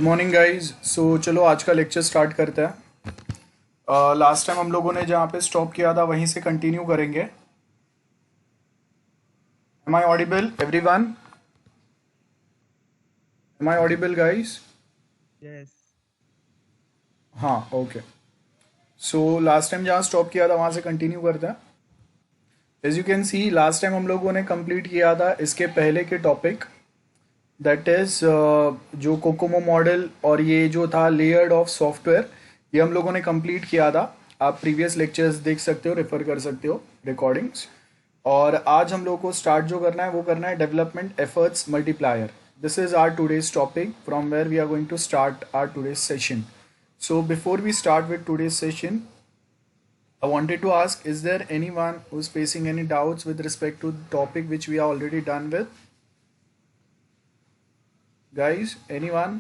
Good morning guys. सो चलो आज का लेक्चर स्टार्ट करते हैं। लास्ट टाइम हम लोगों ने जहाँ पे स्टॉप किया था वहीं से कंटिन्यू करेंगे। Am I audible everyone? Am I audible guys? Yes. हाँ, ओके। सो लास्ट टाइम जहाँ स्टॉप किया था वहाँ से कंटिन्यू करते हैं। As you can see last time हम लोगों ने कंप्लीट किया था इसके पहले के टॉपिक, दैट इज जो कोकोमो मॉडल और ये जो था लेयर्ड ऑफ सॉफ्टवेयर, ये हम लोगों ने कंप्लीट किया था। आप प्रीवियस लेक्चर्स देख सकते हो, रेफर कर सकते हो रिकॉर्डिंग्स। और आज हम लोग को स्टार्ट जो करना है वो करना है development efforts multiplier. This is our today's topic from where we are going to start our today's session. So before we start with today's session, I wanted to ask, is there anyone who's facing any doubts with respect to the topic which we are already done with? Guys, anyone?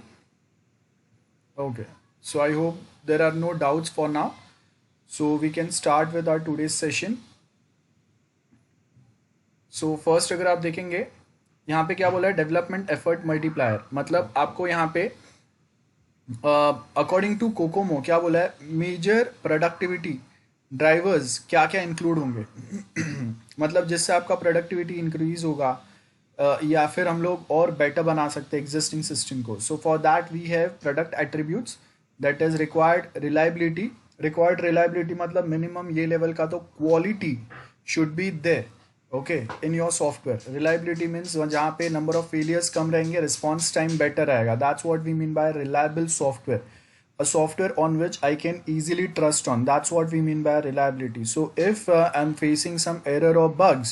Okay. So I hope there are no doubts for now. So we can start with our today's session. So first अगर आप देखेंगे यहाँ पे क्या बोला है, development effort multiplier. मतलब आपको यहाँ पे अकॉर्डिंग टू कोकोमो क्या बोला है, मेजर प्रोडक्टिविटी ड्राइवर्स क्या क्या इंक्लूड होंगे मतलब जिससे आपका प्रोडक्टिविटी इंक्रीज होगा, या फिर हम लोग और बेटर बना सकते हैं एग्जिस्टिंग सिस्टम को। So for that we have product attributes, that is required reliability मतलब मिनिमम ये लेवल का तो quality should be there, okay, in your software. Reliability means जहाँ पे नंबर ऑफ फेलियर्स कम रहेंगे, रिस्पॉन्स टाइम बेटर रहेगा। That's what we mean by reliable software, a software on which I can easily trust on. That's what we mean by reliability. So if I'm facing some error or bugs,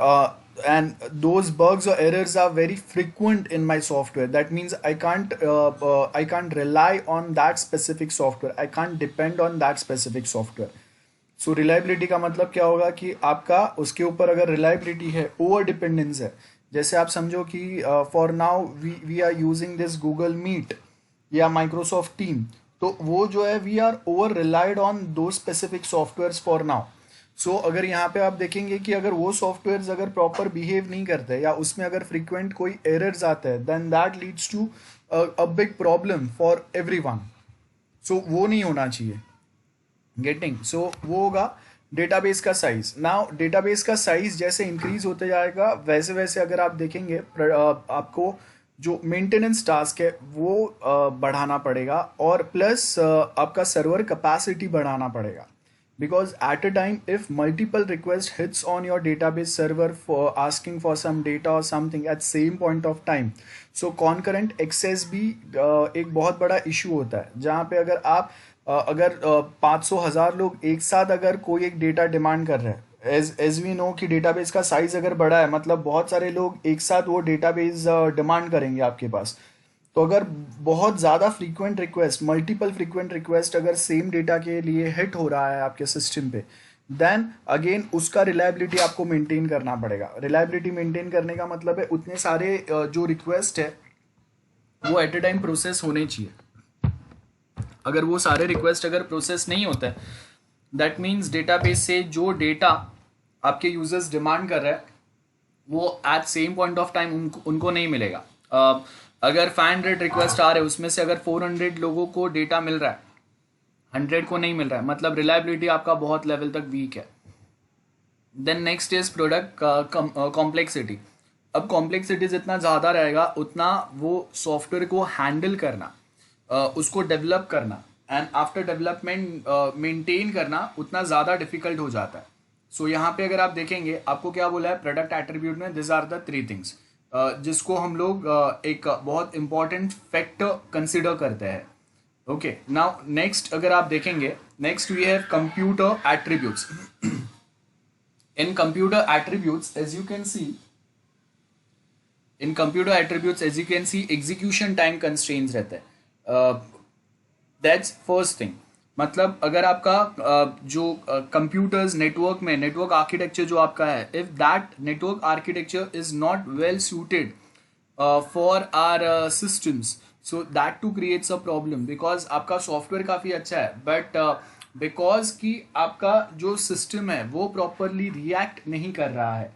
uh, and those bugs or errors are very frequent in my software, that means I can't rely on that specific software. I can't depend on that specific software. So reliability का मतलब क्या होगा कि आपका उसके ऊपर अगर reliability है, ओवर डिपेंडेंस है। जैसे आप समझो कि for now we are using this Google Meet या माइक्रोसॉफ्ट टीम, तो वो जो है we are over relied on दो specific softwares for now. So अगर यहाँ पे आप देखेंगे कि अगर वो सॉफ्टवेयर्स अगर प्रॉपर बिहेव नहीं करते या उसमें अगर फ्रीक्वेंट कोई एरर्स आते हैं, then that leads to a big problem for everyone. So वो नहीं होना चाहिए। गेटिंग सो वो होगा डेटाबेस का साइज। नाउ डेटाबेस का साइज जैसे इंक्रीज होते जाएगा वैसे वैसे अगर आप देखेंगे आपको जो मेंटेनेंस टास्क है वो बढ़ाना पड़ेगा, और प्लस आपका सर्वर कैपेसिटी बढ़ाना पड़ेगा। because at a time if multiple request hits on your database server for asking for some data or something at same point of time, so concurrent access भी एक बहुत बड़ा इशू होता है। जहाँ पे अगर आप अगर 500,000 लोग एक साथ अगर कोई एक डेटा डिमांड कर रहे हैं, एज वी नो कि डेटाबेस का साइज अगर बड़ा है मतलब बहुत सारे लोग एक साथ वो डेटाबेस डिमांड करेंगे आपके पास। तो अगर बहुत ज़्यादा frequent request, multiple frequent request अगर सेम डेटा के लिए हिट हो रहा है आपके सिस्टम पे, देन अगेन उसका रिलायबिलिटी आपको मेंटेन करना पड़ेगा। रिलायबिलिटी मेंटेन करने का मतलब है उतने सारे जो रिक्वेस्ट है वो एट ए टाइम प्रोसेस होने चाहिए। अगर वो सारे रिक्वेस्ट अगर प्रोसेस नहीं होता है, दैट मीन्स डेटाबेस से जो डेटा आपके यूजर्स डिमांड कर रहे हैं वो at same point of time उनको नहीं मिलेगा। अगर 500 रिक्वेस्ट आ रहे हैं उसमें से अगर 400 लोगों को डेटा मिल रहा है, 100 को नहीं मिल रहा है, मतलब रिलायबिलिटी आपका बहुत लेवल तक वीक है। Then next is product complexity. अब कॉम्प्लेक्सिटी जितना ज़्यादा रहेगा उतना वो सॉफ्टवेयर को हैंडल करना, उसको डेवलप करना एंड आफ्टर डेवलपमेंट मेंटेन करना उतना ज़्यादा डिफिकल्ट हो जाता है। सो यहाँ पे अगर आप देखेंगे आपको क्या बोला है प्रोडक्ट एट्रीब्यूट में, दिस आर द 3 थिंग्स जिसको हम लोग एक बहुत इंपॉर्टेंट फैक्टर कंसिडर करते हैं। ओके, नाउ नेक्स्ट अगर आप देखेंगे, next we have computer attributes. In computer attributes as you can see, execution time constraints रहते हैं। That's first thing. मतलब अगर आपका जो कंप्यूटर्स नेटवर्क में नेटवर्क आर्किटेक्चर जो आपका है, if that network architecture is not well suited for our systems, so that too creates a problem. Because आपका सॉफ्टवेयर काफ़ी अच्छा है बट बिकॉज कि आपका जो सिस्टम है वो प्रॉपरली रिएक्ट नहीं कर रहा है,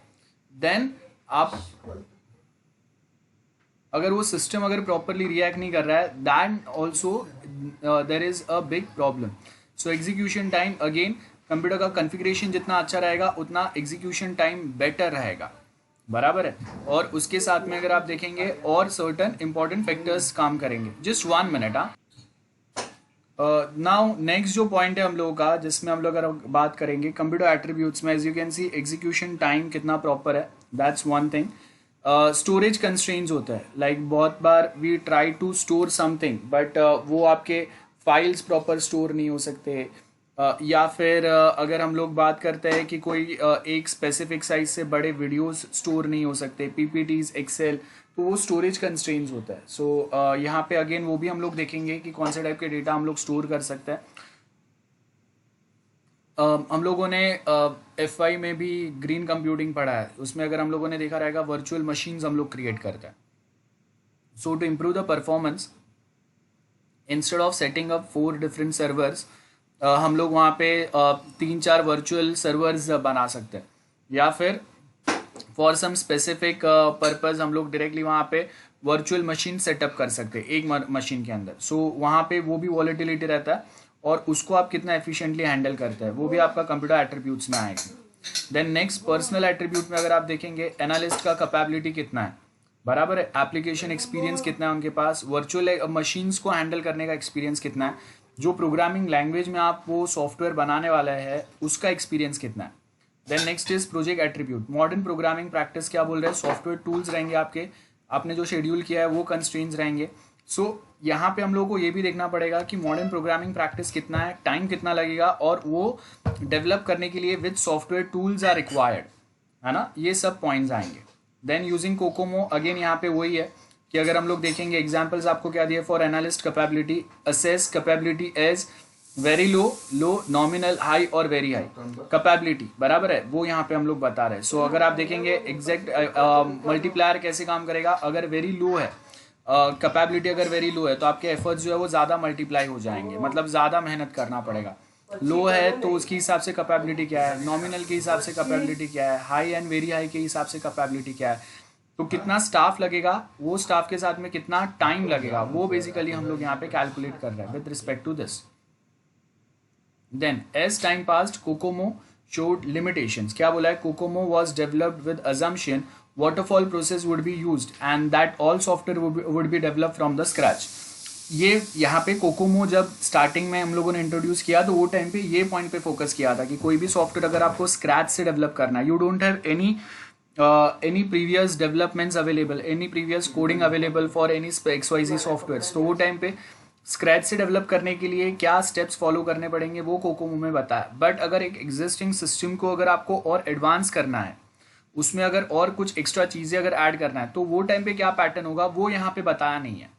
देन आप अगर वो सिस्टम अगर प्रॉपरली रिएक्ट नहीं कर रहा है, then also there is a big problem. So execution time again, computer का कॉन्फ़िगरेशन जितना अच्छा रहेगा उतना एग्जीक्यूशन टाइम बेटर रहेगा, बराबर है. और उसके साथ में अगर आप देखेंगे और सर्टन इंपॉर्टेंट फैक्टर्स काम करेंगे. Just 1 minute. हाँ, नाउ नेक्स्ट जो पॉइंट है हम लोगों का, जिसमें हम लोग अगर बात करेंगे कंप्यूटर एट्रीब्यूट्स में, as you can see execution time कितना प्रॉपर है, that's one thing. Storage constraints होता है, लाइक बहुत बार we try to store something but वो आपके फाइल्स प्रॉपर स्टोर नहीं हो सकते. या फिर अगर हम लोग बात करते हैं कि कोई एक स्पेसिफिक साइज से बड़े वीडियोस स्टोर नहीं हो सकते, पीपीटीज, एक्सेल, तो वो स्टोरेज कंस्ट्रेंट्स होता है. सो यहाँ पे अगेन वो भी हम लोग देखेंगे कि कौन से टाइप के डेटा हम लोग स्टोर कर सकते हैं. हम लोगों ने FY में भी ग्रीन कंप्यूटिंग पढ़ा है, उसमें अगर हम लोगों ने देखा रहेगा वर्चुअल मशीन्स हम लोग क्रिएट करते हैं. So to improve the performance, instead of setting up 4 different servers, हम लोग वहाँ पे 3-4 वर्चुअल सर्वर्स बना सकते हैं. या फिर फॉर सम स्पेसिफिक पर्पज़ हम लोग डायरेक्टली वहाँ पे वर्चुअल मशीन सेटअप कर सकते हैं एक मशीन के अंदर. सो वहाँ पे वो भी वॉलेटिलिटी रहता है, और उसको आप कितना एफिशिएंटली हैंडल करते हैं वो भी आपका कंप्यूटर एट्रीब्यूट्स में आएगा. देन नेक्स्ट पर्सनल एट्रीब्यूट में अगर आप देखेंगे, एनालिस्ट का कैपेबिलिटी कितना है, बराबर है, एप्लीकेशन एक्सपीरियंस कितना है उनके पास, वर्चुअल मशीन्स को हैंडल करने का एक्सपीरियंस कितना है, जो प्रोग्रामिंग लैंग्वेज में आप वो सॉफ्टवेयर बनाने वाला है उसका एक्सपीरियंस कितना है. Then next is project attribute, modern programming practice क्या बोल रहे हैं, सॉफ्टवेयर टूल्स रहेंगे आपके, आपने जो शेड्यूल किया है वो कंस्ट्रेंट्स रहेंगे. सो यहाँ पे हम लोगों को ये भी देखना पड़ेगा कि मॉडर्न प्रोग्रामिंग प्रैक्टिस कितना है, टाइम कितना लगेगा, और वो डेवलप करने के लिए which software tools are required, है ना, ये सब पॉइंट्स आएंगे. देन यूजिंग कोकोमो, अगेन यहाँ पे वही है कि अगर हम लोग देखेंगे एग्जाम्पल्स आपको क्या दिए, for analyst capability, assess capability as very low, low, nominal, high और वेरी हाई कैपेबिलिटी, बराबर है, वो यहाँ पे हम लोग बता रहे हैं. सो अगर आप देखेंगे एग्जैक्ट मल्टीप्लायर कैसे काम करेगा, अगर वेरी लो है कैपेबिलिटी, अगर वेरी लो है तो आपके एफर्ट्स जो है वो ज़्यादा मल्टीप्लाई हो जाएंगे, मतलब ज़्यादा मेहनत करना पड़ेगा. लो है तो उसके हिसाब से कैपेबिलिटी क्या है, नॉमिनल के हिसाब से कैपेबिलिटी क्या है, हाई एंड वेरी हाई के हिसाब से कैपेबिलिटी क्या है, तो कितना स्टाफ लगेगा, वो स्टाफ के साथ में कितना टाइम लगेगा, वो बेसिकली हम लोग यहाँ पे कैलकुलेट कर रहे हैं with respect to this. Then as time passed, COCOMO showed limitations. क्या बोला है, COCOMO was developed with assumption waterfall process would be used and that all software would be developed from the scratch. ये यहाँ पे Kokomo जब starting में हम लोगों ने इंट्रोड्यूस किया तो वो टाइम पे ये पॉइंट पे फोकस किया था कि कोई भी सॉफ्टवेयर अगर आपको स्क्रैच से डेवलप करना है, you don't have any previous developments available, any previous coding available for any XYZ software, तो वो टाइम पे स्क्रैच से डेवलप करने के लिए क्या स्टेप्स फॉलो करने पड़ेंगे वो कोकोमो में बताया. बट अगर एक एग्जिस्टिंग सिस्टम को अगर आपको और एडवांस करना है, उसमें अगर और कुछ एक्स्ट्रा चीज़ें अगर ऐड करना है, तो वो टाइम पे क्या पैटर्न होगा वो यहाँ पे बताया नहीं है,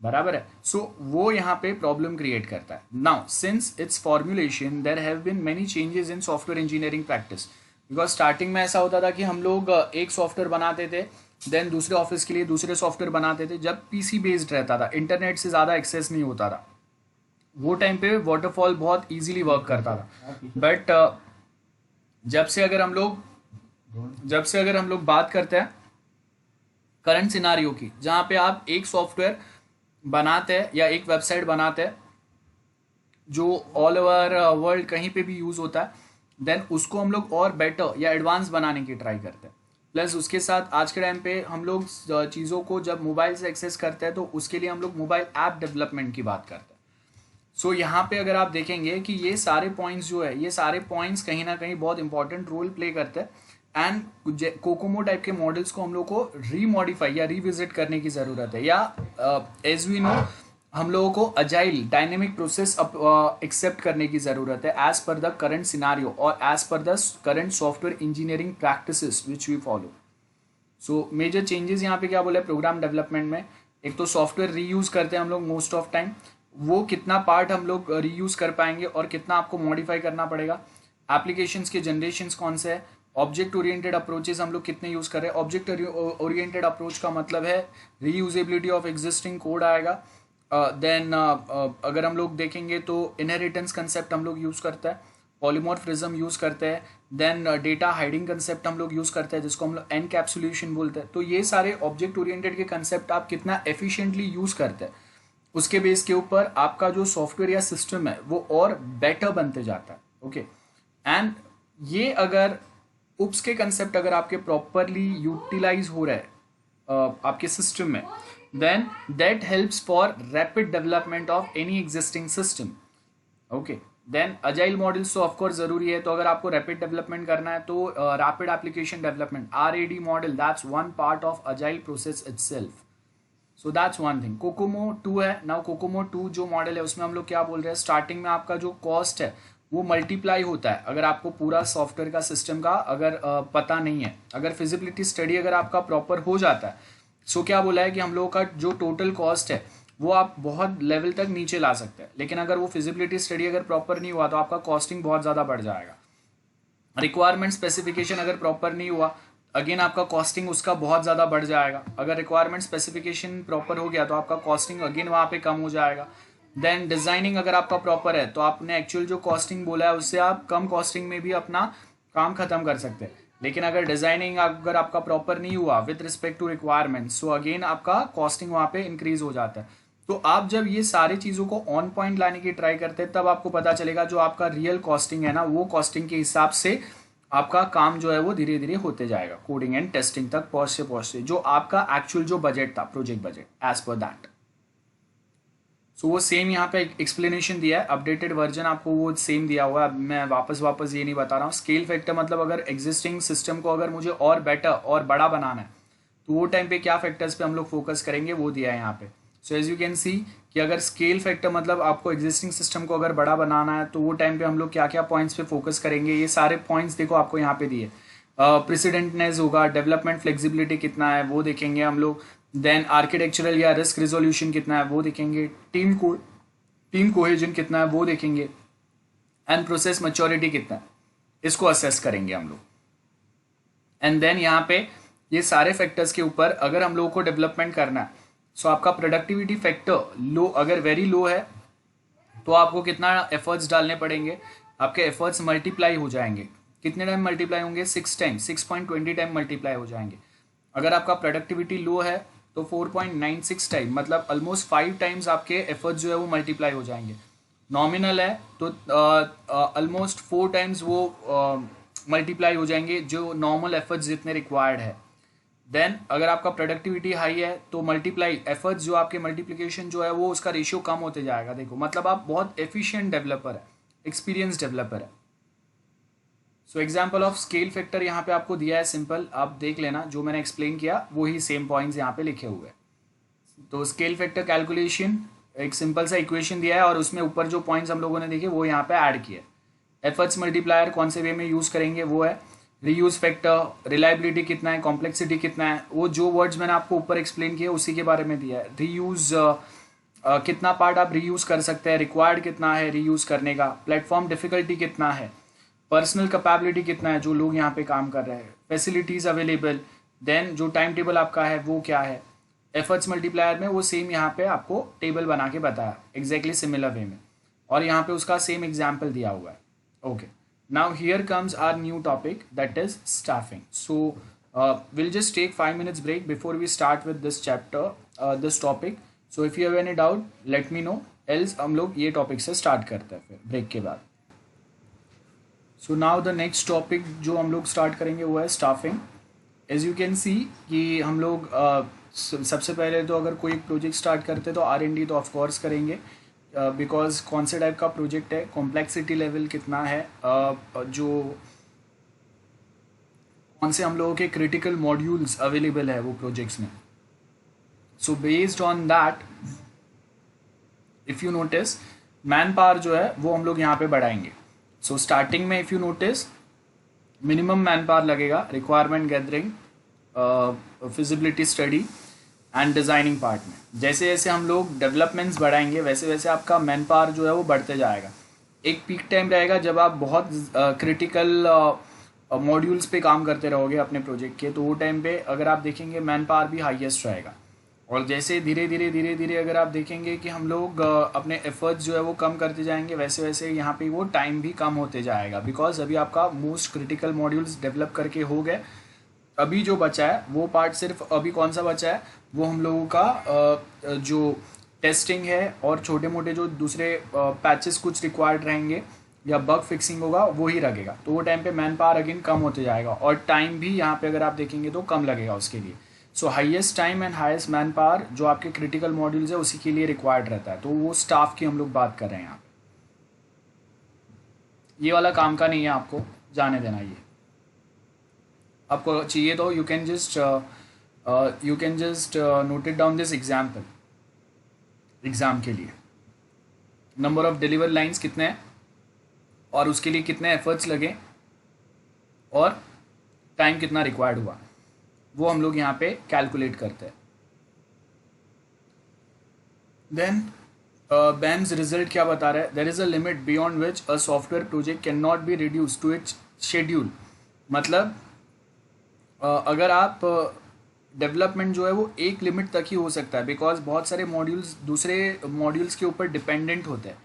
बराबर है. सो वो यहाँ पे प्रॉब्लम क्रिएट करता है. Now since its formulation there have been many changes in software engineering practice, because starting में ऐसा होता था कि हम लोग एक सॉफ्टवेयर बनाते थे, देन दूसरे ऑफिस के लिए दूसरे सॉफ्टवेयर बनाते थे, जब PC बेस्ड रहता था, इंटरनेट से ज़्यादा एक्सेस नहीं होता था, वो टाइम पे वाटरफॉल बहुत इजीली वर्क करता था. बट जब से अगर हम लोग बात करते हैं करंट सिनारियो की, जहाँ पे आप एक सॉफ्टवेयर बनाते हैं या एक वेबसाइट बनाते हैं जो ऑल ओवर वर्ल्ड कहीं पे भी यूज़ होता है, देन उसको हम लोग और बेटर या एडवांस बनाने की ट्राई करते हैं. प्लस उसके साथ आज के टाइम पे हम लोग चीज़ों को जब मोबाइल से एक्सेस करते हैं तो उसके लिए हम लोग मोबाइल ऐप डेवलपमेंट की बात करते हैं. सो यहाँ पे अगर आप देखेंगे कि ये सारे पॉइंट्स जो है, ये सारे पॉइंट्स कहीं ना कहीं बहुत इंपॉर्टेंट रोल प्ले करते हैं. एंड कोकोमो टाइप के मॉडल्स को हम लोग को रीमॉडिफाई या रिविजिट करने की ज़रूरत है, या एज वी नो हम लोगों को अजाइल डायनेमिक प्रोसेस एक्सेप्ट करने की ज़रूरत है as per the current scenario और as per the current software engineering practices which we follow. So major changes यहाँ पे क्या बोला है प्रोग्राम डेवलपमेंट में, एक तो सॉफ्टवेयर रीयूज़ करते हैं हम लोग मोस्ट ऑफ टाइम, वो कितना पार्ट हम लोग रीयूज़ कर पाएंगे और कितना आपको मॉडिफाई करना पड़ेगा. एप्लीकेशंस के जनरेशन्स कौन से है, ऑब्जेक्ट ओरिएंटेड अप्रोचेस हम लोग कितने यूज़ कर रहे हैं. ऑब्जेक्ट ओरिएंटेड अप्रोच का मतलब है रीयूजेबिलिटी ऑफ एग्जिस्टिंग कोड आएगा. देन अगर हम लोग देखेंगे तो इनहेरिटेंस कंसेप्ट हम लोग यूज़ करता है, पॉलीमॉर्फिज्म यूज़ करते हैं, देन डेटा हाइडिंग कंसेप्ट हम लोग यूज़ करते हैं जिसको हम लोग एनकैप्सुलेशन बोलते हैं। तो ये सारे ऑब्जेक्ट ओरिएंटेड के कंसेप्ट आप कितना एफिशिएंटली यूज़ करते हैं उसके बेस के ऊपर आपका जो सॉफ्टवेयर या सिस्टम है वो और बेटर बनते जाता है। ओके, एंड ये अगर उप्स के कंसेप्ट अगर आपके प्रॉपरली यूटिलाइज हो रहा है आपके सिस्टम में, then that helps for rapid development of any existing system. Okay, then agile models तो ऑफकोर्स जरूरी है। तो अगर आपको रैपिड डेवलपमेंट करना है तो rapid application development RAD model, that's one part of agile process itself. So that's one thing. Kokomo 2 है। नाउ कोकोमो 2 जो मॉडल है उसमें हम लोग क्या बोल रहे हैं, स्टार्टिंग में आपका जो कॉस्ट है वो मल्टीप्लाई होता है। अगर आपको पूरा सॉफ्टवेयर का सिस्टम का अगर पता नहीं है, अगर फिजिबिलिटी स्टडी अगर आपका प्रॉपर हो जाता है, सो क्या बोला है कि हम लोगों का जो टोटल कॉस्ट है वो आप बहुत लेवल तक नीचे ला सकते हैं। लेकिन अगर वो फिजिबिलिटी स्टडी अगर प्रॉपर नहीं हुआ तो आपका कॉस्टिंग बहुत ज़्यादा बढ़ जाएगा। रिक्वायरमेंट स्पेसिफिकेशन अगर प्रॉपर नहीं हुआ, अगेन आपका कॉस्टिंग उसका बहुत ज़्यादा बढ़ जाएगा। अगर रिक्वायरमेंट स्पेसिफिकेशन प्रॉपर हो गया तो आपका कॉस्टिंग अगेन वहाँ पे कम हो जाएगा। देन डिज़ाइनिंग अगर आपका प्रॉपर है तो आपने एक्चुअल जो कॉस्टिंग बोला है उससे आप कम कॉस्टिंग में भी अपना काम खत्म कर सकते हैं। लेकिन अगर डिज़ाइनिंग अगर आपका प्रॉपर नहीं हुआ with respect to requirement, so again आपका कॉस्टिंग वहाँ पे इंक्रीज हो जाता है। तो आप जब ये सारी चीज़ों को ऑन पॉइंट लाने की ट्राई करते हैं तब आपको पता चलेगा जो आपका रियल कॉस्टिंग है ना, वो कॉस्टिंग के हिसाब से आपका काम जो है वो धीरे धीरे होते जाएगा, कोडिंग एंड टेस्टिंग तक पहुँचते जो आपका एक्चुअल जो बजट था, project budget as per that. So वो सेम यहाँ पे एक्सप्लेनेशन दिया है, अपडेटेड वर्जन आपको वो सेम दिया हुआ है। मैं वापस ये नहीं बता रहा हूँ। स्केल फैक्टर मतलब अगर एग्जिस्टिंग सिस्टम को अगर मुझे और बेटर और बड़ा बनाना है तो वो टाइम पे क्या फैक्टर्स पे हम लोग फोकस करेंगे वो दिया है यहाँ पे। So as you can see कि अगर स्केल फैक्टर मतलब आपको एग्जिस्टिंग सिस्टम को अगर बड़ा बनाना है तो वो टाइम पे हम लोग क्या क्या पॉइंट्स पे फोकस करेंगे, ये सारे पॉइंट्स देखो आपको यहाँ पे दिए। प्रेसिडेंटनेस होगा, डेवलपमेंट फ्लेक्सिबिलिटी कितना है वो देखेंगे हम लोग, देन आर्किटेक्चरल या रिस्क रिजोल्यूशन कितना है वो देखेंगे, टीम कोहेजन कितना है वो देखेंगे, एंड प्रोसेस मैच्योरिटी कितना है इसको असेस करेंगे हम लोग। एंड देन यहाँ पे ये सारे फैक्टर्स के ऊपर अगर हम लोगों को डेवलपमेंट करना है, सो आपका प्रोडक्टिविटी फैक्टर लो अगर वेरी लो है तो आपको कितना एफर्ट्स डालने पड़ेंगे, आपके एफर्ट्स मल्टीप्लाई हो जाएंगे। कितने टाइम मल्टीप्लाई होंगे, 6 टाइम, 6.20 टाइम मल्टीप्लाई हो जाएंगे। अगर आपका प्रोडक्टिविटी लो है तो 4.96 टाइम मतलब ऑलमोस्ट 5 टाइम्स आपके एफर्ट्स जो है वो मल्टीप्लाई हो जाएंगे। नॉमिनल है तो ऑलमोस्ट 4 टाइम्स वो मल्टीप्लाई हो जाएंगे जो नॉर्मल एफर्ट्स जितने रिक्वायर्ड है। देन अगर आपका प्रोडक्टिविटी हाई है तो मल्टीप्लाई एफर्ट्स जो आपके मल्टीप्लिकेशन जो है वो उसका रेशियो कम होते जाएगा। देखो मतलब आप बहुत एफिशिएंट डेवलपर है, एक्सपीरियंस डेवलपर है। So example of scale factor यहाँ पे आपको दिया है, सिंपल आप देख लेना, जो मैंने एक्सप्लेन किया वही सेम पॉइंट्स यहाँ पे लिखे हुए हैं। तो स्केल फैक्टर कैलकुलेशन एक सिंपल सा इक्वेशन दिया है और उसमें ऊपर जो पॉइंट्स हम लोगों ने देखे वो यहाँ पे ऐड किए। एफर्ट्स मल्टीप्लायर कौन से वे में यूज़ करेंगे वो है, रीयूज फैक्टर, रिलायबिलिटी कितना है, कॉम्प्लेक्सिटी कितना है, वो जो वर्ड्स मैंने आपको ऊपर एक्सप्लेन किए उसी के बारे में दिया है। रीयूज कितना पार्ट आप रीयूज कर सकते हैं, रिक्वायर्ड कितना है रीयूज करने का, प्लेटफॉर्म डिफिकल्टी कितना है, पर्सनल कैपेबिलिटी कितना है जो लोग यहाँ पे काम कर रहे हैं, फैसिलिटीज़ अवेलेबल, देन जो टाइम टेबल आपका है वो क्या है। एफर्ट्स मल्टीप्लायर में वो सेम यहाँ पे आपको टेबल बना के बताया एग्जैक्टली सिमिलर वे में, और यहाँ पे उसका सेम एग्जाम्पल दिया हुआ है। Okay, now here comes our new topic, that is staffing. So we'll just take 5 minutes break before we start with this chapter, this topic. So if you have any doubt let me know, else हम लोग ये topic से start करते हैं फिर break के बाद। So now the next topic जो हम लोग start करेंगे वो है staffing. As you can see कि हम लोग सबसे पहले तो अगर कोई प्रोजेक्ट स्टार्ट करते हैं तो R&D तो ऑफ कोर्स करेंगे, बिकॉज कौन से टाइप का प्रोजेक्ट है, कॉम्प्लेक्सिटी लेवल कितना है, जो कौन से हम लोगों के क्रिटिकल मॉड्यूल्स अवेलेबल है वो प्रोजेक्ट्स में। So based on that if you notice man power जो है वो हम लोग यहाँ पे बढ़ाएंगे। सो स्टार्टिंग में if you notice minimum man power लगेगा requirement gathering, feasibility study and designing part में। जैसे जैसे हम लोग डेवलपमेंट्स बढ़ाएंगे वैसे वैसे आपका मैन पावर जो है वो बढ़ते जाएगा। एक पीक टाइम रहेगा जब आप बहुत क्रिटिकल मॉड्यूल्स पे काम करते रहोगे अपने प्रोजेक्ट के, तो वो टाइम पे अगर आप देखेंगे मैन पावर भी हाईएस्ट रहेगा। और जैसे धीरे धीरे अगर आप देखेंगे कि हम लोग अपने एफर्ट्स जो है वो कम करते जाएंगे, वैसे वैसे यहाँ पे वो टाइम भी कम होते जाएगा, बिकॉज अभी आपका मोस्ट क्रिटिकल मॉड्यूल्स डेवलप करके हो गए। अभी जो बचा है वो पार्ट सिर्फ अभी कौन सा बचा है, वो हम लोगों का जो टेस्टिंग है और छोटे मोटे जो दूसरे पैचेस कुछ रिक्वायर्ड रहेंगे या बग फिक्सिंग होगा वो ही लगेगा। तो वो टाइम पे मैन पावर अगेन कम होते जाएगा और टाइम भी यहाँ पे अगर आप देखेंगे तो कम लगेगा उसके लिए। सो highest time and highest man power जो आपके क्रिटिकल मॉड्यूल्स है उसी के लिए रिक्वायर्ड रहता है। तो वो स्टाफ की हम लोग बात कर रहे हैं यहाँ पे। ये वाला काम का नहीं है, आपको जाने देना। ये आपको चाहिए तो you can just note it down this example. Exam के लिए नंबर ऑफ डिलीवर लाइंस कितने हैं और उसके लिए कितने एफर्ट्स लगे और टाइम कितना रिक्वायर्ड हुआ, वो हम लोग यहाँ पे कैलकुलेट करते हैं। देन बैम्स रिजल्ट क्या बता रहा है, there is a limit beyond which a software project can not be reduce to its schedule. मतलब अगर आप डेवलपमेंट जो है वो एक लिमिट तक ही हो सकता है, बिकॉज बहुत सारे मॉड्यूल्स दूसरे मॉड्यूल्स के ऊपर डिपेंडेंट होते हैं।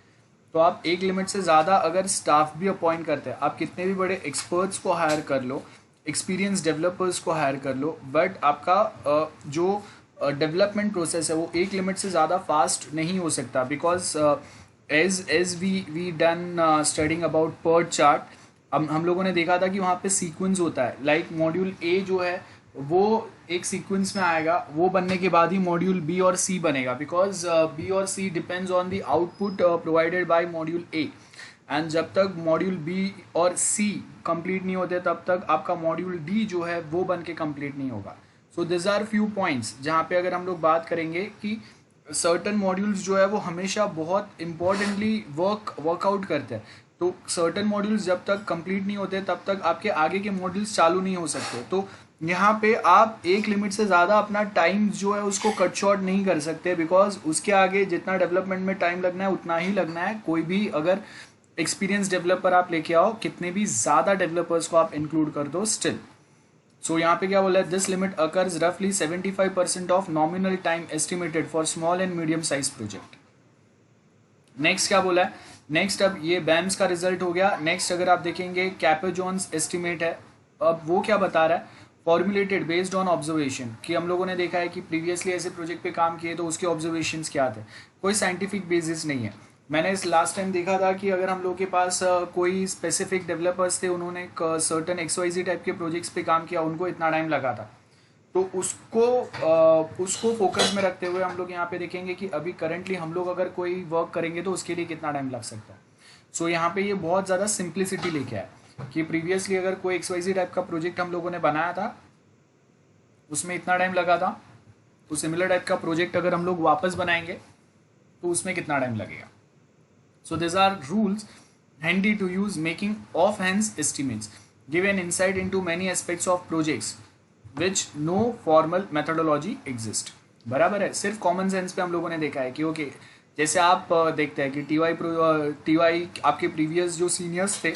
तो आप एक लिमिट से ज़्यादा अगर स्टाफ भी अपॉइंट करते हैं, आप कितने भी बड़े एक्सपर्ट्स को हायर कर लो, एक्सपीरियंस डेवलपर्स को हायर कर लो, बट आपका जो डेवलपमेंट प्रोसेस है वो एक लिमिट से ज़्यादा फास्ट नहीं हो सकता, because as we done studying about PERT chart, हम लोगों ने देखा था कि वहाँ पे सीक्वेंस होता है। लाइक मॉड्यूल ए जो है वो एक सीक्वेंस में आएगा, वो बनने के बाद ही मॉड्यूल बी और सी बनेगा, बिकॉज बी और see depends on the output provided by module A. And जब तक मॉड्यूल बी और सी कंप्लीट नहीं होते तब तक आपका मॉड्यूल डी जो है वो बन के कंप्लीट नहीं होगा। So this are few points जहाँ पे अगर हम लोग बात करेंगे कि सर्टन मॉड्यूल्स जो है वो हमेशा बहुत इंपॉर्टेंटली वर्कआउट करते हैं। तो सर्टन मॉड्यूल्स जब तक कंप्लीट नहीं होते तब तक आपके आगे के मॉड्यूल्स चालू नहीं हो सकते। तो यहाँ पे आप एक लिमिट से ज़्यादा अपना टाइम जो है उसको कट शॉर्ट नहीं कर सकते, बिकॉज उसके आगे जितना डेवलपमेंट में टाइम लगना है उतना ही लगना है। कोई भी अगर एक्सपीरियंस डेवलपर आप लेके आओ, कितने भी ज़्यादा डेवलपर्स को आप इंक्लूड कर दो स्टिल। सो यहाँ पे क्या बोला है, दिस लिमिट अकर्स रफली 75% of nominal time estimated for small and medium size project. Next क्या बोला है, नेक्स्ट अब ये बैम्स का रिजल्ट हो गया। नेक्स्ट अगर आप देखेंगे कैपेजॉन्स एस्टिमेट है। अब वो क्या बता रहा है, फॉर्मुलेटेड बेस्ड ऑन ऑब्जर्वेशन, कि हम लोगों ने देखा है कि प्रीवियसली ऐसे प्रोजेक्ट पे काम किए तो उसके ऑब्जर्वेशंस क्या थे, कोई साइंटिफिक बेसिस नहीं है। मैंने इस लास्ट टाइम देखा था कि अगर हम लोग के पास कोई स्पेसिफिक डेवलपर्स थे, उन्होंने सर्टन XYZ टाइप के प्रोजेक्ट्स पे काम किया, उनको इतना टाइम लगा था। तो उसको फोकस में रखते हुए हम लोग यहाँ पे देखेंगे कि अभी करंटली हम लोग अगर कोई वर्क करेंगे तो उसके लिए कितना टाइम लग सकता है। सो यहाँ पे ये बहुत ज़्यादा सिंप्लिसिटी लेके आया कि प्रीवियसली अगर कोई XYZ टाइप का प्रोजेक्ट हम लोगों ने बनाया था उसमें इतना टाइम लगा था, तो सिमिलर टाइप का प्रोजेक्ट अगर हम लोग वापस बनाएंगे तो उसमें कितना टाइम लगेगा। So this are rules handy to use making of hands estimates, give an insight into many aspects of projects which no formal methodology exist. बराबर है, सिर्फ कॉमन सेंस पे हम लोगों ने देखा है कि ओके जैसे आप देखते हैं कि टीवाई आपके प्रीवियस जो सीनियर्स थे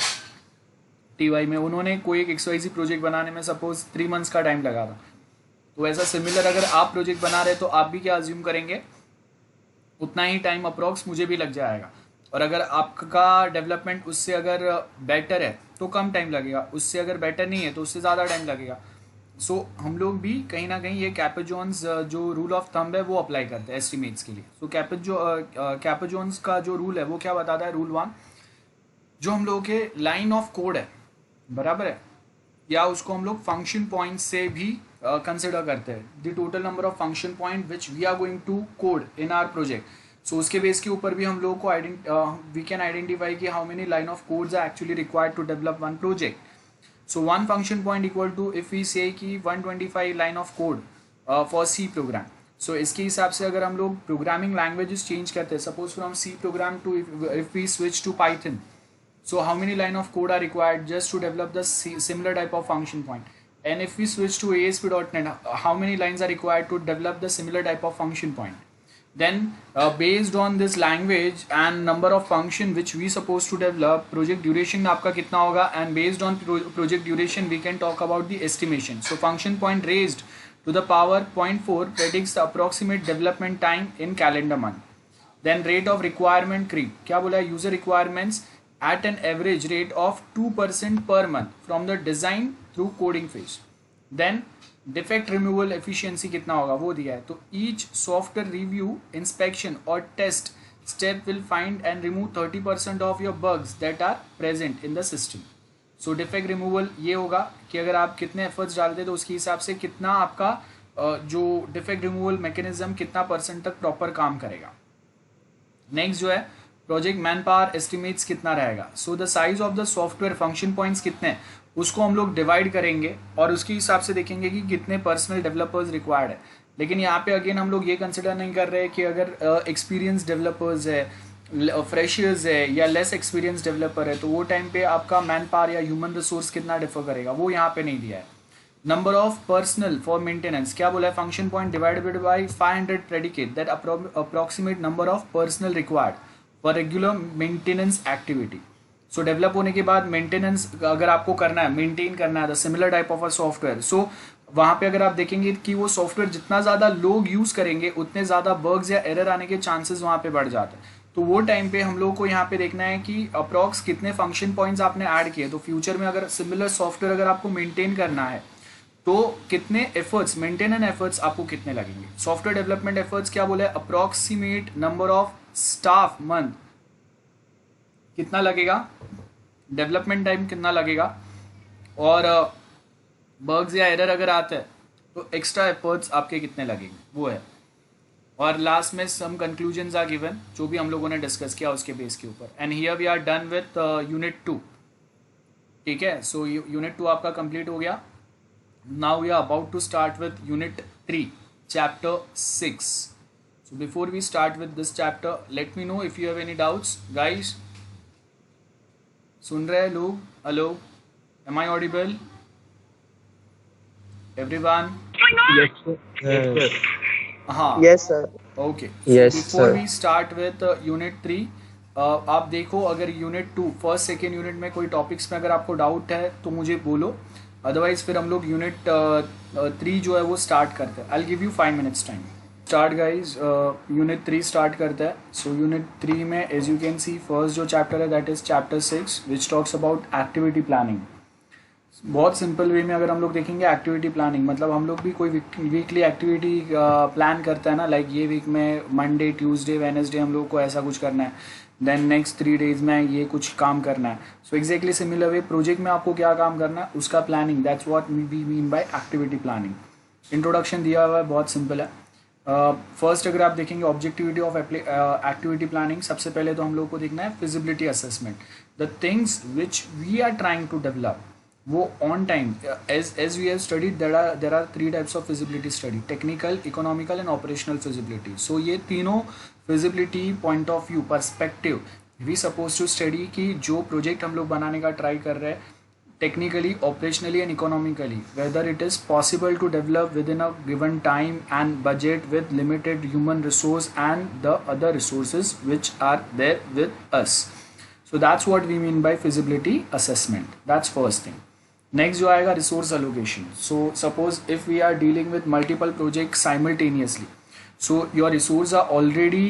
टीवाई में, उन्होंने कोई एक XYZ प्रोजेक्ट बनाने में सपोज 3 मंथ्स का टाइम लगा था। तो ऐसा सिमिलर अगर आप प्रोजेक्ट बना रहे तो आप भी क्या अज्यूम करेंगे, उतना ही टाइम अप्रॉक्स मुझे भी लग जाएगा। और अगर आपका डेवलपमेंट उससे अगर बेटर है तो कम टाइम लगेगा, उससे अगर बेटर नहीं है तो उससे ज़्यादा टाइम लगेगा। सो हम लोग भी कहीं ना कहीं ये कैपेजॉन्स जो रूल ऑफ थंब है वो अप्लाई करते हैं एस्टिमेट्स के लिए। सो कैपेजॉन्स का जो रूल है वो क्या बताता है, रूल 1, जो हम लोगों के लाइन ऑफ कोड है, बराबर है, या उसको हम लोग फंक्शन पॉइंट से भी कंसिडर करते हैं, the total number of function point which we are going to code in our project. So उसके बेस के ऊपर भी हम लोगों को वी कैन आइडेंटिफाई कि how many line of codes are actually required to develop one project. So one function point equal to if we say कि 125 line of code for C program. So इसके हिसाब से अगर हम लोग programming languages change करते हैं, suppose from C program to if we switch to Python, so how many line of code are required just to develop the similar type of function point? And if we switch to ASP.NET, how many lines are required to develop the similar type of function point? Then based on this language and number of function which we supposed to develop, project duration आपका कितना होगा, and based on project duration we can talk about the estimation. So function point raised to the power 0.4 predicts the approximate development time in calendar month. Then rate of requirement creep, क्या बोला है, user requirements at an average rate of 2% per month from the design through coding phase. Then defect removal efficiency कितना होगा वो दिया है. तो each software review, inspection और test step will find and remove 30% of your bugs that are present in the system. So defect removal ये होगा कि अगर आप कितने efforts डालते हैं तो उसके हिसाब से कितना आपका जो defect removal mechanism कितना % तक proper काम करेगा. नेक्स्ट जो है प्रोजेक्ट मैन पावर एस्टिमेट्स कितना रहेगा. So the size of the software function points कितने हैं उसको हम लोग डिवाइड करेंगे और उसके हिसाब से देखेंगे कि कितने पर्सनल डेवलपर्स रिक्वायर्ड है. लेकिन यहाँ पे अगेन हम लोग ये कंसिडर नहीं कर रहे कि अगर एक्सपीरियंस डेवलपर्स है, फ्रेशर्स है या लेस एक्सपीरियंस डेवलपर है तो वो टाइम पे आपका मैन पावर या ह्यूमन रिसोर्स कितना डिफर करेगा वो यहाँ पे नहीं दिया है. Number of personal for maintenance क्या बोला है, function point divided by 500 predicate that approximate number of personal required for regular maintenance activity. So develop होने के बाद मेंटेनेंस अगर आपको करना है, मेंटेन करना है the similar type of a software, so वहाँ पे अगर आप देखेंगे कि वो सॉफ्टवेयर जितना ज़्यादा लोग यूज़ करेंगे उतने ज़्यादा बग्स या एरर आने के चांसेस वहाँ पे बढ़ जाते हैं. तो वो टाइम पे हम लोग को यहाँ पे देखना है कि अप्रॉक्स कितने फंक्शन पॉइंट्स आपने ऐड किए. तो फ्यूचर में अगर सिमिलर सॉफ्टवेयर अगर आपको मेंटेन करना है तो कितने एफर्ट्स, मेंटेनेंस एफर्ट्स आपको कितने लगेंगे. सॉफ्टवेयर डेवलपमेंट एफर्ट्स क्या बोले, approximate number of staff month कितना लगेगा, डेवलपमेंट टाइम कितना लगेगा और बग्स या एरर अगर आता है तो एक्स्ट्रा एफर्ट्स आपके कितने लगेंगे वो है. और लास्ट में सम कंक्लूजन्स आर गिवन जो भी हम लोगों ने डिस्कस किया उसके बेस के ऊपर. And here we are done with unit 2. ठीक है, सो यूनिट 2 आपका कंप्लीट हो गया. Now we are about to start with Unit 3, Chapter 6. So before we start with this chapter, let me know if you have any doubts, guys. सुन रहे लोग? Hello, am I audible? Everyone? Yes, sir. Yes, sir. हाँ. Yes, sir. Okay. So Yes, before sir. we start with Unit 3, आप देखो अगर Unit 2 first second unit में कोई topics में अगर आपको डाउट है तो मुझे बोलो, अदरवाइज फिर हम लोग यूनिट 3 जो है वो स्टार्ट करते हैं. I give you 5 minutes time. Start guys, unit 3 start करता है. सो यूनिट 3 में as you can see first जो चैप्टर है that is chapter 6 which talks about activity planning. बहुत सिंपल वे में अगर हम लोग देखेंगे एक्टिविटी प्लानिंग मतलब हम लोग भी कोई वीकली एक्टिविटी प्लान करते हैं ना, लाइक ये वीक में मंडे ट्यूसडे वेडनेसडे हम लोग को ऐसा कुछ करना है, देन नेक्स्ट 3 डेज में ये कुछ काम करना है. So exactly similar way project में आपको क्या काम करना है उसका planning, that's what we mean by activity planning. Introduction दिया हुआ है, बहुत सिंपल है. फर्स्ट अगर आप देखेंगे ऑब्जेक्टिविटी ऑफ एक्टिविटी प्लानिंग, सबसे पहले तो हम लोग को देखना है feasibility assessment. The things which we are trying to develop वो on time as we have studied there are 3 types of feasibility study, technical, economical and operational feasibility. So ये तीनों feasibility point of view perspective we suppose to study कि जो project हम लोग बनाने का try कर रहे हैं technically, operationally and economically, whether it is possible to develop within a given time and budget with limited human resource and the other resources which are there with us. So that's what we mean by feasibility assessment. That's first thing. Next जो आएगा resource allocation. So suppose if we are dealing with multiple project simultaneously, so your resources are already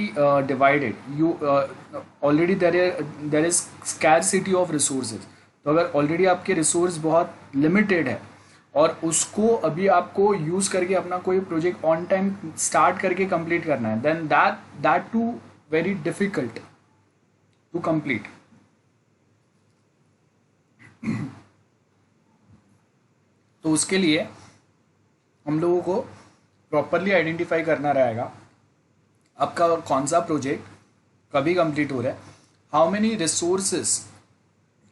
divided, you already there is scarcity of resources. तो अगर already आपके resource बहुत limited है और उसको अभी आपको यूज़ करके अपना कोई प्रोजेक्ट ऑन टाइम स्टार्ट करके कंप्लीट करना है, then that too very difficult to complete. तो उसके लिए हम लोगों को प्रॉपरली आइडेंटिफाई करना रहेगा आपका कौन सा प्रोजेक्ट कभी कंप्लीट हो रहा है, हाउ मेनी रिसोर्सेस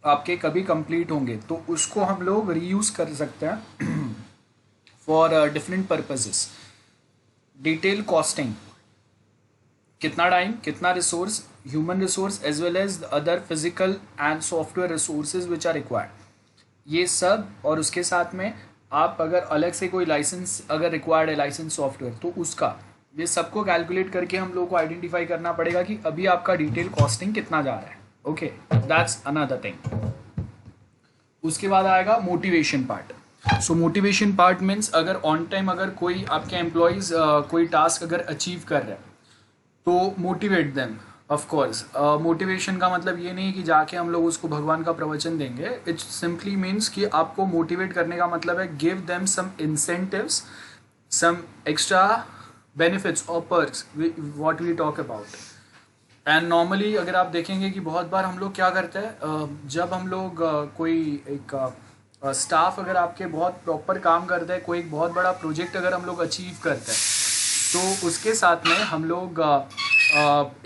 आपके कभी कंप्लीट होंगे, तो उसको हम लोग रीयूज़ कर सकते हैं for different purposes. Detail costing, कितना टाइम, कितना resource, human resource as well as other physical and software resources which are required, ये सब. और उसके साथ में आप अगर अलग से कोई लाइसेंस अगर रिक्वायर्ड है, लाइसेंस सॉफ्टवेयर, तो उसका ये सबको कैलकुलेट करके हम लोग को आइडेंटिफाई करना पड़ेगा कि अभी आपका डिटेल कॉस्टिंग कितना जा रहा है. Okay, that's another thing. उसके बाद आएगा मोटिवेशन पार्ट. सो मोटिवेशन पार्ट मीन्स अगर ऑन टाइम अगर कोई आपके एम्प्लॉयज़ कोई टास्क अगर अचीव कर रहे हैं तो motivate them. Of course motivation का मतलब ये नहीं कि जाके हम लोग उसको भगवान का प्रवचन देंगे। इट्स सिंपली मीन्स कि आपको मोटिवेट करने का मतलब है give them some incentives, some extra benefits और perks what we talk about. And normally अगर आप देखेंगे कि बहुत बार हम लोग क्या करते हैं, जब हम लोग कोई एक स्टाफ अगर आपके बहुत प्रॉपर काम करता है, कोई एक बहुत बड़ा प्रोजेक्ट अगर हम लोग अचीव करते हैं तो उसके साथ में हम लोग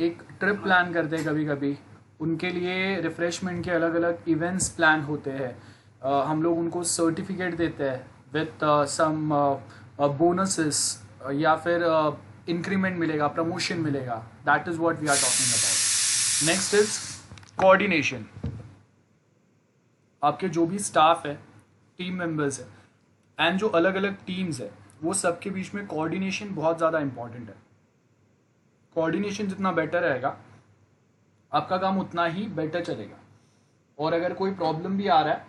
एक ट्रिप प्लान करते हैं कभी कभी। उनके लिए रिफ़्रेशमेंट के अलग अलग इवेंट्स प्लान होते हैं। हम लोग उनको सर्टिफिकेट देते हैं विथ सम बोनसेस या फिर इंक्रीमेंट मिलेगा, प्रमोशन मिलेगा। That is what we are talking about. Next is coordination. आपके जो भी स्टाफ है, टीम मेंबर्स है एंड जो अलग अलग टीम्स है, वो सबके बीच में कोऑर्डिनेशन बहुत ज़्यादा इंपॉर्टेंट है। कोऑर्डिनेशन जितना बेटर रहेगा आपका काम उतना ही बेटर चलेगा। और अगर कोई प्रॉब्लम भी आ रहा है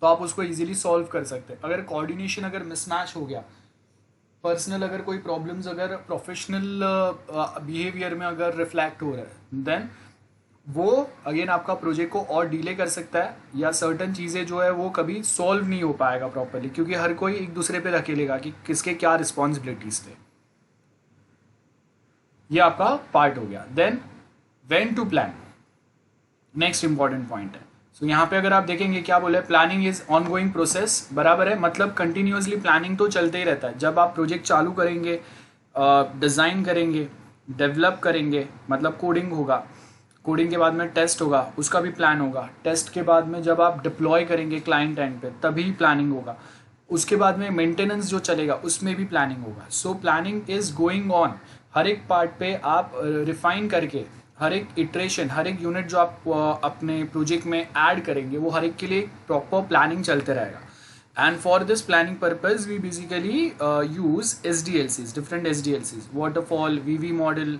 तो आप उसको इजीली सॉल्व कर सकते हैं। अगर कोऑर्डिनेशन अगर मिसमैच हो गया, पर्सनल अगर कोई प्रॉब्लम्स अगर प्रोफेशनल बिहेवियर में अगर रिफ्लेक्ट हो रहा है, देन वो अगेन आपका प्रोजेक्ट को और डिले कर सकता है, या सर्टन चीज़ें जो है वो कभी सॉल्व नहीं हो पाएगा प्रॉपरली, क्योंकि हर कोई एक दूसरे पे धकेलेगा कि किसके क्या रिस्पॉन्सिबिलिटीज थे। ये आपका पार्ट हो गया। Then when to plan, next important point है। सो यहाँ पे अगर आप देखेंगे क्या बोले, planning is ongoing process, बराबर है, मतलब कंटिन्यूसली प्लानिंग तो चलते ही रहता है। जब आप प्रोजेक्ट चालू करेंगे, डिज़ाइन करेंगे, डेवलप करेंगे, मतलब कोडिंग होगा, कोडिंग के बाद में टेस्ट होगा, उसका भी प्लान होगा, टेस्ट के बाद में जब आप डिप्लॉय करेंगे क्लाइंट एंड पे तभी प्लानिंग होगा, उसके बाद में मेंटेनेंस जो चलेगा उसमें भी प्लानिंग होगा। So planning is going on. हर एक पार्ट पे आप रिफाइन करके हर एक इटरेशन, हर एक यूनिट जो आप अपने प्रोजेक्ट में ऐड करेंगे वो हर एक के लिए प्रॉपर प्लानिंग चलते रहेगा। And for this planning purpose we basically use SDLCs, different SDLCs, waterfall, VV model,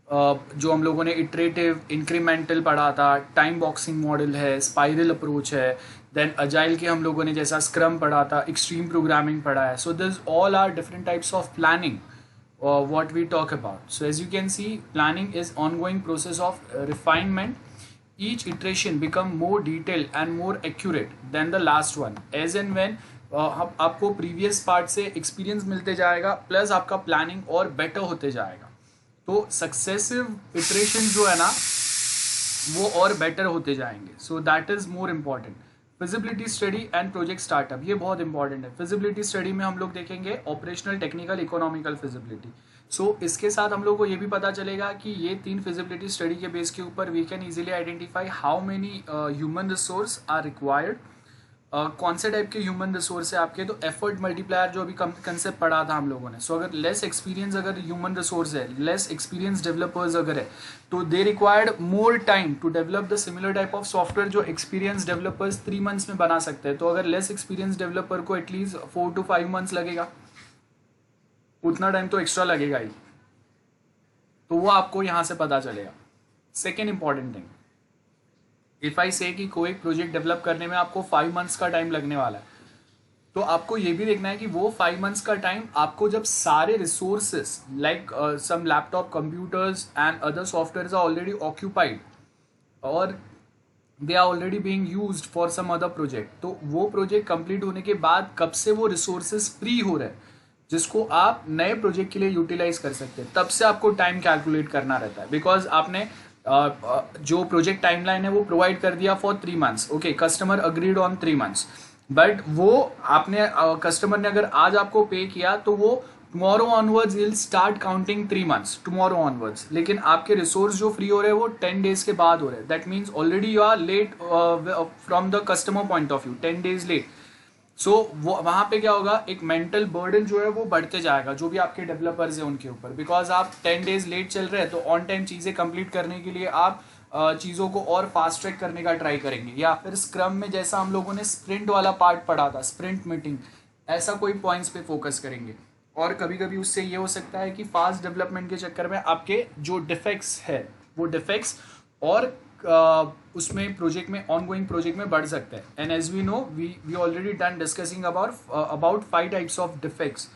जो हम लोगों ने इटरेटिव इंक्रीमेंटल पढ़ा था, टाइम बॉक्सिंग मॉडल है, स्पाइरल अप्रोच है, देन अजाइल के हम लोगों ने जैसा स्क्रम पढ़ा था, एक्सट्रीम प्रोग्रामिंग पढ़ा है। So this all are different types of planning what we talk about. So as you can see, planning is ongoing process of refinement. Each iteration become more detailed and more accurate than the last one as and when आपको previous part से experience मिलते जाएगा, plus आपका planning और better होते जाएगा। तो successive iteration जो है ना वो और बेटर होते जाएंगे। So that is more important. Feasibility study and project startup, ये बहुत इंपॉर्टेंट है। फिजिबिलिटी स्टडी में हम लोग देखेंगे ऑपरेशनल, टेक्निकल, इकोनॉमिकल फिजिबिलिटी। सो इसके साथ हम लोग को ये भी पता चलेगा कि ये 3 फिजिबिलिटी स्टडी के बेस के ऊपर we can easily identify how many human resource are required, कौन से टाइप के ह्यूमन रिसोर्स है आपके। तो एफर्ट मल्टीप्लायर जो अभी कंसेप्ट पढ़ा था हम लोगों ने। सो अगर लेस एक्सपीरियंस अगर ह्यूमन रिसोर्स है, लेस एक्सपीरियंस डेवलपर्स अगर है, तो they required more time to develop the similar type of software जो एक्सपीरियंस डेवलपर्स 3 मंथ्स में बना सकते हैं। तो अगर लेस एक्सपीरियंस डेवलपर को एटलीस्ट 4 to 5 मंथ्स लगेगा, उतना टाइम तो एक्स्ट्रा लगेगा ही। तो वो आपको यहाँ से पता चलेगा। Second important thing, if I से कि कोई प्रोजेक्ट डेवलप करने में आपको 5 मंथ्स का टाइम लगने वाला है, तो आपको ये भी देखना है कि वो 5 मंथ्स का टाइम आपको जब सारे resources like some laptop, computers and other software are already occupied और they are already being used for some other project, तो वो प्रोजेक्ट कंप्लीट होने के बाद कब से वो रिसोर्सेज फ्री हो रहे हैं जिसको आप नए प्रोजेक्ट के लिए यूटिलाइज कर सकते हैं, तब से आपको टाइम कैलकुलेट करना रहता है। बिकॉज आपने जो प्रोजेक्ट टाइमलाइन है वो प्रोवाइड कर दिया for 3 months, okay, customer agreed on 3 months, but वो आपने कस्टमर ने अगर आज आपको पे किया तो वो tomorrow onwards will start counting 3 months tomorrow onwards. लेकिन आपके रिसोर्स जो फ्री हो रहे हैं वो 10 डेज के बाद हो रहे हैं। That means already you are late from the customer point of view, 10 days late. So वो वहाँ पे क्या होगा, एक मेंटल बर्डन जो है वो बढ़ते जाएगा जो भी आपके डेवलपर्स हैं उनके ऊपर। बिकॉज आप 10 डेज लेट चल रहे हैं तो ऑन टाइम चीज़ें कंप्लीट करने के लिए आप चीज़ों को और फास्ट ट्रैक करने का ट्राई करेंगे, या फिर स्क्रम में जैसा हम लोगों ने स्प्रिंट वाला पार्ट पढ़ा था, स्प्रिंट मीटिंग, ऐसा कोई पॉइंट्स पे फोकस करेंगे। और कभी कभी उससे ये हो सकता है कि फास्ट डेवलपमेंट के चक्कर में आपके जो डिफेक्ट्स है वो डिफेक्ट्स और उसमें प्रोजेक्ट में ऑनगोइंग प्रोजेक्ट में बढ़ सकते हैं. And as we know we already done discussing about 5 types of defects: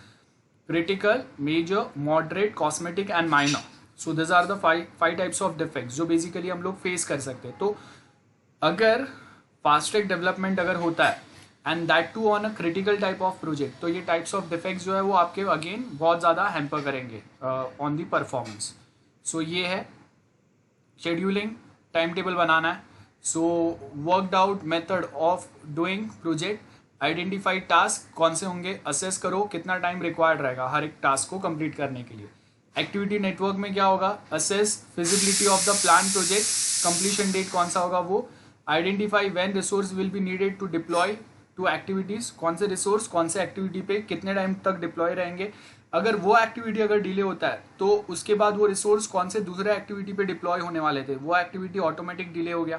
critical, major, moderate, cosmetic and minor. So this are the five types of defects जो बेसिकली हम लोग फेस कर सकते हैं. तो अगर फास्ट ट्रैक डेवलपमेंट अगर होता है and that too on a critical type of project, तो ये टाइप्स ऑफ डिफेक्ट्स जो है वो आपके अगेन बहुत ज़्यादा हैम्पर करेंगे ऑन दी परफॉर्मेंस. सो ये है शेड्यूलिंग, टाइम टेबल बनाना है. So worked out method of doing project, identify task कौन से होंगे, असेस करो कितना टाइम रिक्वायर्ड रहेगा हर एक टास्क को कंप्लीट करने के लिए. एक्टिविटी नेटवर्क में क्या होगा, assess feasibility of the plan project, completion date कौन सा होगा वो, identify when resource will be needed to deploy to activities, कौन से रिसोर्स कौन से एक्टिविटी पे कितने टाइम तक डिप्लॉय रहेंगे. अगर वो एक्टिविटी अगर डिले होता है तो उसके बाद वो रिसोर्स कौन से दूसरे एक्टिविटी पे डिप्लॉय होने वाले थे, वो एक्टिविटी ऑटोमेटिक डिले हो गया.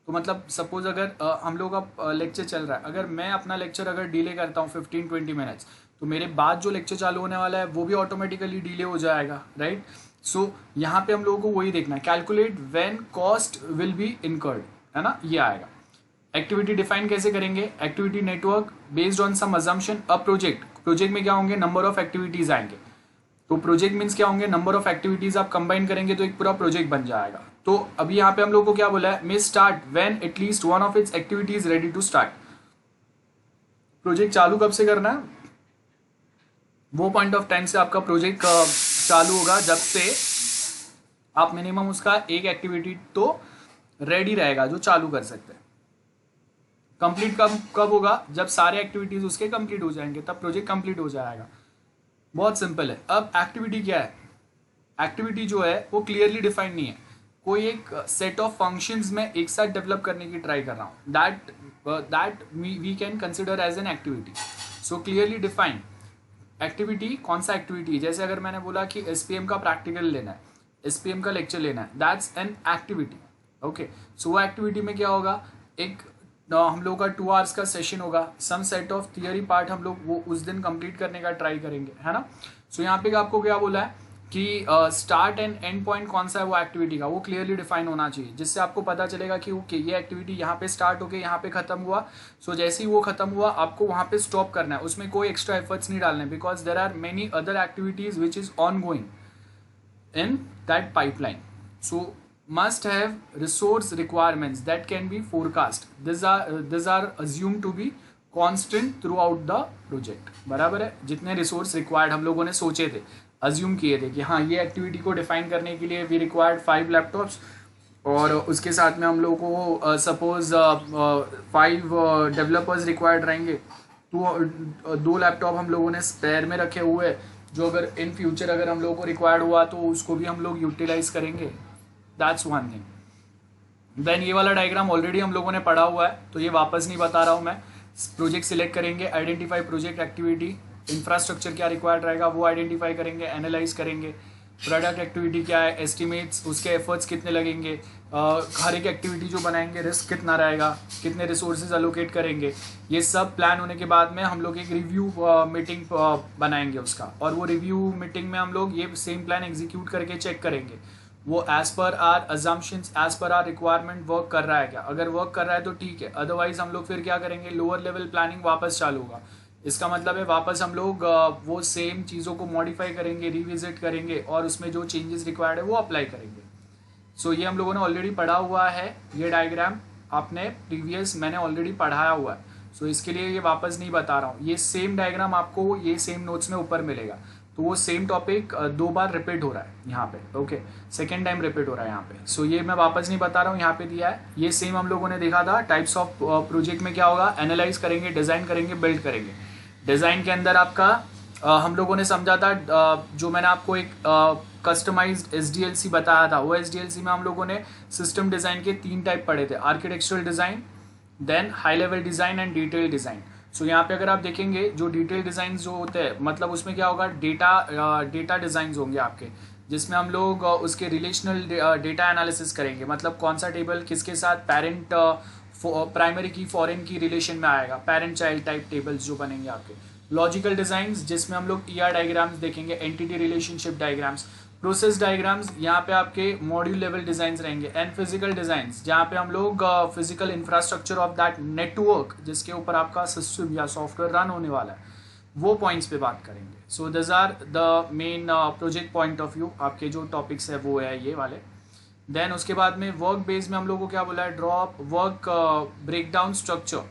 तो मतलब सपोज अगर हम लोग का लेक्चर चल रहा है, अगर मैं अपना लेक्चर अगर डिले करता हूँ 15-20 मिनट्स, तो मेरे बाद जो लेक्चर चालू होने वाला है वो भी ऑटोमेटिकली डिले हो जाएगा, राइट. सो यहाँ पे हम लोगों को वही देखना है, calculate when cost will be incurred, है ना, ये आएगा. एक्टिविटी डिफाइन कैसे करेंगे, activity network based on some assumption. अब प्रोजेक्ट में क्या होंगे, नंबर ऑफ एक्टिविटीज आएंगे. तो प्रोजेक्ट मीन्स क्या होंगे, नंबर ऑफ एक्टिविटीज आप कंबाइन करेंगे तो एक पूरा प्रोजेक्ट बन जाएगा. तो अभी यहाँ पे हम लोग को क्या बोला है, may start when at least one of its activity is ready to start. Project चालू कब से करना है, वो पॉइंट ऑफ टाइम से आपका प्रोजेक्ट चालू होगा जब से आप मिनिमम उसका एक एक्टिविटी तो रेडी रहेगा जो चालू कर सकते हैं. कंप्लीट कब होगा, जब सारे एक्टिविटीज उसके कंप्लीट हो जाएंगे तब प्रोजेक्ट कंप्लीट हो जाएगा. बहुत सिंपल है. अब एक्टिविटी क्या है, एक्टिविटी जो है वो क्लियरली डिफाइंड नहीं है. कोई एक सेट ऑफ फंक्शंस में एक साथ डेवलप करने की ट्राई कर रहा हूँ, that we can consider as an activity. So clearly defined activity, कौन सा एक्टिविटी, जैसे अगर मैंने बोला कि एसपीएम का प्रैक्टिकल लेना है, एसपीएम का लेक्चर लेना है, दैट्स एन एक्टिविटी. ओके, सो वो एक्टिविटी में क्या होगा, एक हम लोग का 2 आवर्स का सेशन होगा, some set of theory part हम लोग वो उस दिन कंप्लीट करने का ट्राई करेंगे, है ना. सो यहाँ पे आपको क्या बोला है कि स्टार्ट एंड एंड पॉइंट कौन सा है वो एक्टिविटी का, वो क्लियरली डिफाइन होना चाहिए, जिससे आपको पता चलेगा कि ओके ये एक्टिविटी यहाँ पे स्टार्ट होके यहाँ पे खत्म हुआ. सो जैसे ही वो खत्म हुआ आपको वहाँ पे स्टॉप करना है, उसमें कोई एक्स्ट्रा एफर्ट्स नहीं डालने, because there are many other activities which is ongoing in that pipeline. So must have resource requirements that can be forecast. These are assumed to be constant throughout the project. बराबर है, जितने resource required हम लोगों ने सोचे थे, assume किए थे कि हाँ ये एक्टिविटी को डिफाइन करने के लिए वी रिक्वायर्ड 5 लैपटॉप्स, और उसके साथ में हम लोगों को सपोज 5 डेवलपर्स रिक्वायर्ड रहेंगे, तो 2 लैपटॉप हम लोगों ने स्पेयर में रखे हुए हैं, जो अगर इन फ्यूचर अगर हम लोगों को रिक्वायर्ड हुआ तो उसको भी हम लोग यूटिलाइज करेंगे. That's one thing. देन ये वाला डायग्राम ऑलरेडी हम लोगों ने पढ़ा हुआ है तो ये वापस नहीं बता रहा हूँ मैं. प्रोजेक्ट सिलेक्ट करेंगे, आइडेंटिफाई प्रोजेक्ट एक्टिविटी, इंफ्रास्ट्रक्चर क्या रिक्वायर्ड रहेगा वो आइडेंटिफाई करेंगे, एनालाइज करेंगे, प्रोडक्ट एक्टिविटी क्या है, एस्टिमेट्स, उसके एफर्ट्स कितने लगेंगे, हर एक एक्टिविटी जो बनाएंगे रिस्क कितना रहेगा, कितने रिसोर्सेज अलोकेट करेंगे. ये सब प्लान होने के बाद में हम लोग एक रिव्यू मीटिंग बनाएंगे उसका, और वो रिव्यू मीटिंग में हम लोग ये सेम प्लान एग्जीक्यूट करके चेक करेंगे वो as per our assumptions, as per our requirement work कर रहा है क्या. अगर वर्क कर रहा है तो ठीक है, अदरवाइज हम लोग फिर क्या करेंगे, लोअर लेवल प्लानिंग वापस चालू होगा. इसका मतलब है वापस हम लोग वो सेम चीज़ों को मॉडिफाई करेंगे, रिविजिट करेंगे, और उसमें जो चेंजेस रिक्वायर्ड है वो अप्लाई करेंगे. सो ये हम लोगों ने ऑलरेडी पढ़ा हुआ है, ये डायग्राम आपने प्रीवियस मैंने ऑलरेडी पढ़ाया हुआ है. सो इसके लिए ये वापस नहीं बता रहा हूँ. ये सेम डायग्राम आपको ये सेम नोट्स में ऊपर मिलेगा. तो वो सेम टॉपिक 2 बार रिपीट हो रहा है यहाँ पे. ओके, सेकेंड टाइम रिपीट हो रहा है यहाँ पे. सो ये मैं वापस नहीं बता रहा हूँ, यहाँ पे दिया है. ये सेम हम लोगों ने देखा था. टाइप्स ऑफ प्रोजेक्ट में क्या होगा, एनालाइज करेंगे, डिज़ाइन करेंगे, बिल्ड करेंगे. डिज़ाइन के अंदर आपका हम लोगों ने समझा था जो मैंने आपको एक कस्टमाइज्ड SDLC बताया था, वो SDLC में हम लोगों ने सिस्टम डिज़ाइन के 3 टाइप पढ़े थे, architectural design, then high level design and detail design. So यहाँ पे अगर आप देखेंगे जो डिटेल डिज़ाइन जो होते हैं, मतलब उसमें क्या होगा, डेटा डिज़ाइंस होंगे आपके, जिसमें हम लोग उसके रिलेशनल डेटा एनालिसिस करेंगे, मतलब कौन सा टेबल किसके साथ पेरेंट प्राइमरी की फॉरेन की रिलेशन में आएगा, पेरेंट चाइल्ड टाइप टेबल्स जो बनेंगे आपके. लॉजिकल डिज़ाइंस जिसमें हम लोग ER डायग्राम्स देखेंगे, entity relationship diagrams. Process diagrams, यहाँ पे आपके मॉड्यूल लेवल डिजाइन रहेंगे, एंड फिजिकल डिजाइन जहाँ पे हम लोग physical infrastructure of that network जिसके ऊपर आपका सिस्टम या सॉफ्टवेयर रन होने वाला है वो पॉइंट्स पे बात करेंगे. So this are the main project point of view. आपके जो टॉपिक्स है वो है ये वाले. देन उसके बाद में वर्क बेस में हम लोगों को क्या बोला है, drop work break down structure.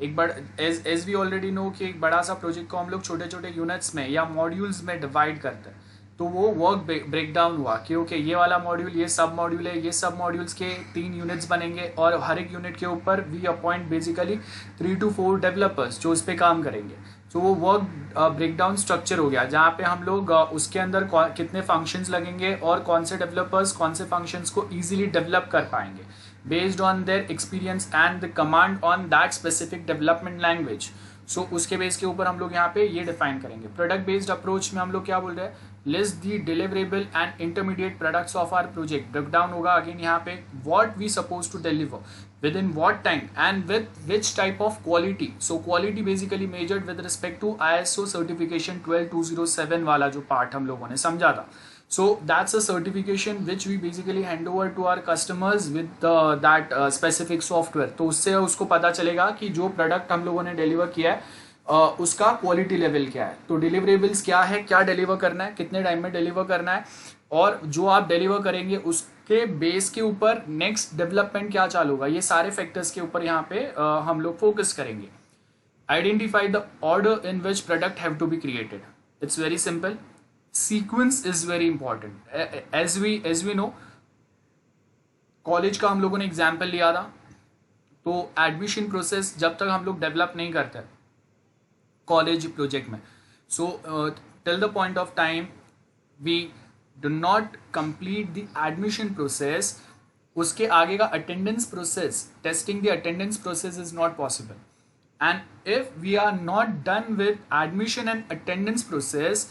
एक बड़ा एज वी ऑलरेडी नो कि एक बड़ा सा प्रोजेक्ट को हम लोग छोटे छोटे यूनिट्स में या मॉड्यूल्स में डिवाइड करते हैं. तो वो वर्क ब्रेक डाउन हुआ कि ओके ये वाला मॉड्यूल, ये सब मॉड्यूल है, ये सब मॉड्यूल्स के 3 यूनिट्स बनेंगे और हर एक यूनिट के ऊपर we appoint basically 3 to 4 developers जो उस पर काम करेंगे. तो वो वर्क ब्रेकडाउन स्ट्रक्चर हो गया जहाँ पे हम लोग उसके अंदर कितने फंक्शंस लगेंगे और कौन से डेवलपर्स कौन से फंक्शंस को इजीली डेवलप कर पाएंगे based on their experience and the command on that specific development language. So उसके बेस के ऊपर हम लोग यहाँ पे ये डिफाइन करेंगे. प्रोडक्ट बेस्ड अप्रोच में हम लोग क्या बोल रहे हैं, list the deliverable and intermediate products of our project. Breakdown होगा अगेन यहाँ पे what we suppose to deliver within what time and with which type of quality. So quality basically measured with respect to ISO certification 12207 वाला जो part हम लोगों ने समझा था. So that's a certification which we basically hand over to our customers with that specific software. तो उससे उसको पता चलेगा कि जो प्रोडक्ट हम लोगों ने डिलीवर किया है उसका क्वालिटी लेवल क्या है. तो डिलीवरेबल्स क्या है, क्या डिलीवर करना है, कितने टाइम में डिलीवर करना है, और जो आप डिलीवर करेंगे उसके बेस के ऊपर नेक्स्ट डेवलपमेंट क्या चालू होगा. ये सारे फैक्टर्स के ऊपर यहाँ पे हम लोग फोकस करेंगे. Identify the order in which product have to be created. It's very simple. Sequence is very important. As we know college का हम लोगों ने एग्जाम्पल लिया था. तो एडमिशन प्रोसेस जब तक हम लोग डेवलप नहीं करते कॉलेज प्रोजेक्ट में, so till the point of time we do not complete the admission process, उसके आगे का attendance process, testing the attendance process is not possible. And if we are not done with admission and attendance process,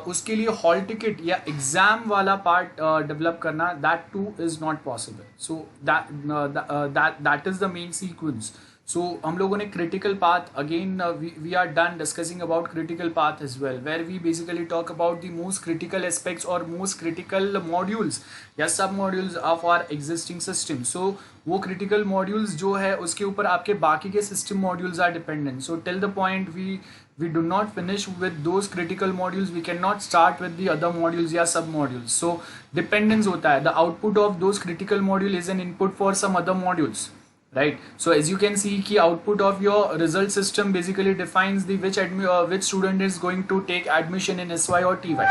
उसके लिए hall ticket या exam वाला part develop करना, that too is not possible. So that is the main sequence. So हम लोगों ने critical path, again we are done discussing about critical path as well, where we basically talk about the most critical aspects और most critical modules या sub modules of our existing system. So वो critical modules जो है उसके ऊपर आपके बाकी के system modules are dependent. So till the point we do not finish with those critical modules, we cannot start with the other modules या sub modules. So dependence होता है. The output of those critical module is an input for some other modules, right? So as you can see कि output of your result system basically defines the which student is going to take admission in SY or TY,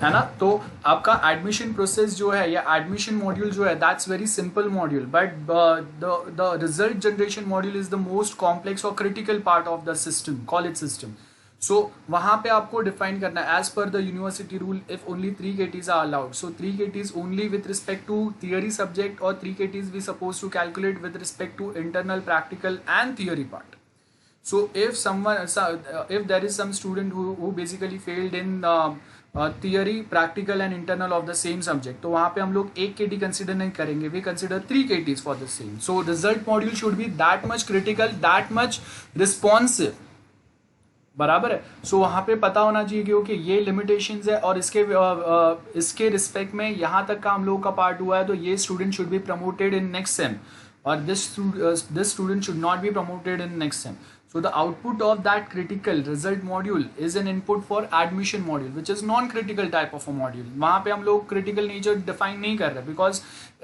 है ना. तो आपका admission process जो है या admission module जो है that's very simple module, but the result generation module is the most complex और critical part of the system, college system. So वहाँ पे आपको डिफाइन करना है as per the university rule if only 3 KTs are allowed. So 3 KTs only with respect to theory subject और 3 KTs we suppose to calculate with respect to internal, practical and theory part. So if there is some student who basically failed in theory, practical and internal of the same subject, तो वहाँ पे हम लोग 1 KT consider नहीं करेंगे, we consider 3 KTs for the same. So result module should be that much critical, that much responsive. बराबर है. सो वहाँ पे पता होना चाहिए कि ओके ये लिमिटेशंस है और इसके रिस्पेक्ट में यहाँ तक का हम लोगों का पार्ट हुआ है, तो ये student should be promoted in next same और this student should not be promoted in next sem. So the output of that critical result module is an input for admission module, which is non-critical type of a module. वहाँ पे हम लोग critical nature define नहीं कर रहे because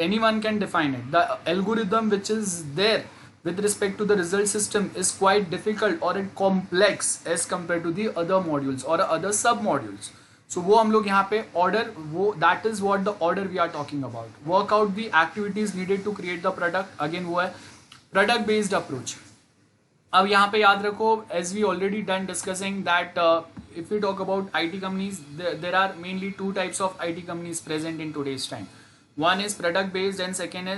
anyone can define it. The algorithm which is there with respect to the result system is quite difficult or complex as compared to the other modules or other sub modules. So वो हम लोग यहाँ पे order, वो that is what the order we are talking about. Work out the activities needed to create the product. Again वो है product based approach. अब यहाँ पे याद रखो, as we already done discussing that if we talk about IT companies, there are mainly 2 types of IT companies present in today's time. One is product based and second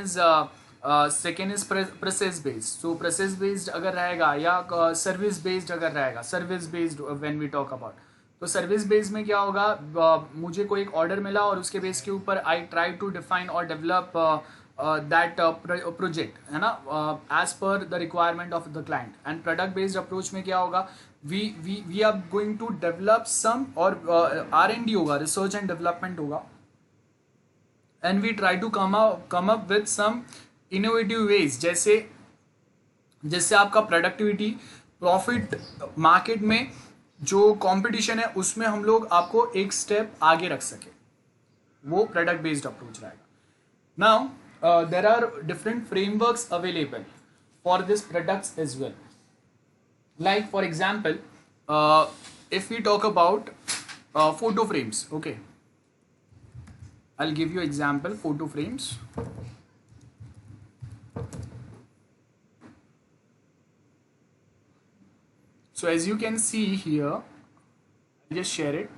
is process based. So process based अगर रहेगा या service based अगर रहेगा, service based when we talk about, तो service base में क्या होगा, मुझे कोई एक ऑर्डर मिला और उसके बेस के ऊपर आई ट्राई टू डिफाइन और डेवलप दैट प्रोजेक्ट, है ना, as per the requirement of the client. And product based approach में क्या होगा, we are going to develop some और R&D होगा, रिसर्च एंड डेवलपमेंट होगा, and we try to come up with some innovative ways, जैसे जिससे आपका productivity, profit, market में जो कंपटीशन है उसमें हम लोग आपको एक स्टेप आगे रख सके, वो प्रोडक्ट बेस्ड अप्रोच रहेगा. Now there are different frameworks available for this products as well. Like for example, if we talk about photo frames, okay, I'll give you example photo frames. So as you can see here, I'll just share it.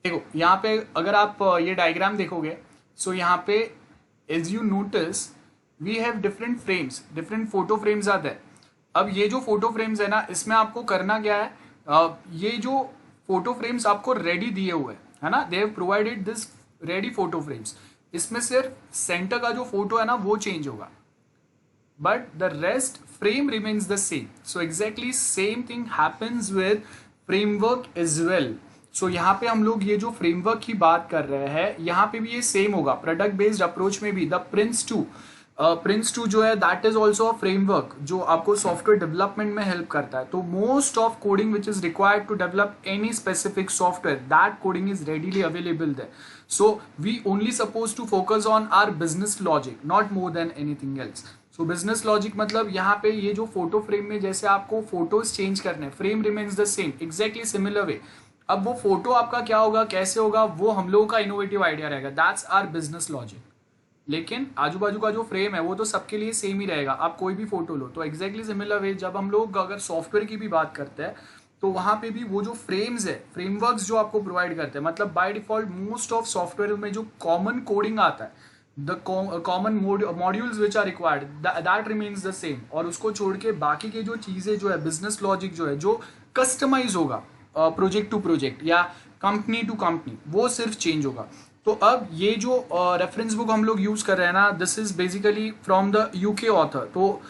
देखो यहाँ पे अगर आप ये diagram देखोगे, सो यहाँ पे as you notice we have different frames, different photo frames are there. अब ये जो फोटो फ्रेम्स है ना, इसमें आपको करना क्या है, ये जो फोटो फ्रेम्स आपको रेडी दिए हुए है ना, they have provided this ready photo frames. इसमें सिर्फ सेंटर का जो फोटो है ना वो चेंज होगा, but the rest frame remains the same. So exactly same thing happens with framework as well. So यहाँ पे हम लोग ये जो फ्रेमवर्क की बात कर रहे हैं, यहाँ पे भी ये सेम होगा. प्रोडक्ट बेस्ड अप्रोच में भी द Prince2 जो है that is also a framework जो आपको सॉफ्टवेयर डेवलपमेंट में हेल्प करता है. तो most of coding which is required to develop any specific software, that coding is readily available there. So we only suppose to focus on our business logic, not more than anything else. So business logic मतलब यहाँ पे ये जो photo frame में जैसे आपको photos change करने, frame remains the same, exactly similar वे. अब वो फोटो आपका क्या होगा, कैसे होगा, वो हम लोगों का इनोवेटिव आइडिया रहेगा. That's our business logic. लेकिन आजू बाजू का जो फ्रेम है वो तो सबके लिए सेम ही रहेगा. आप कोई भी फोटो लो तो एग्जैक्टली सिमिलर वे. जब हम लोग अगर सॉफ्टवेयर की भी बात करते हैं तो वहां पे भी वो जो फ्रेम्स है, फ्रेमवर्क्स जो आपको प्रोवाइड करते हैं, मतलब by default most of software में जो कॉमन कोडिंग आता है, the common modules which are required, that remains the same. और उसको छोड़ के बाकी की जो चीजें जो है, बिजनेस लॉजिक जो है, जो कस्टमाइज होगा प्रोजेक्ट टू प्रोजेक्ट या कंपनी टू कंपनी, वो सिर्फ चेंज होगा. तो अब ये जो रेफरेंस बुक हम लोग यूज कर रहे हैं ना, this is basically from the UK author. तो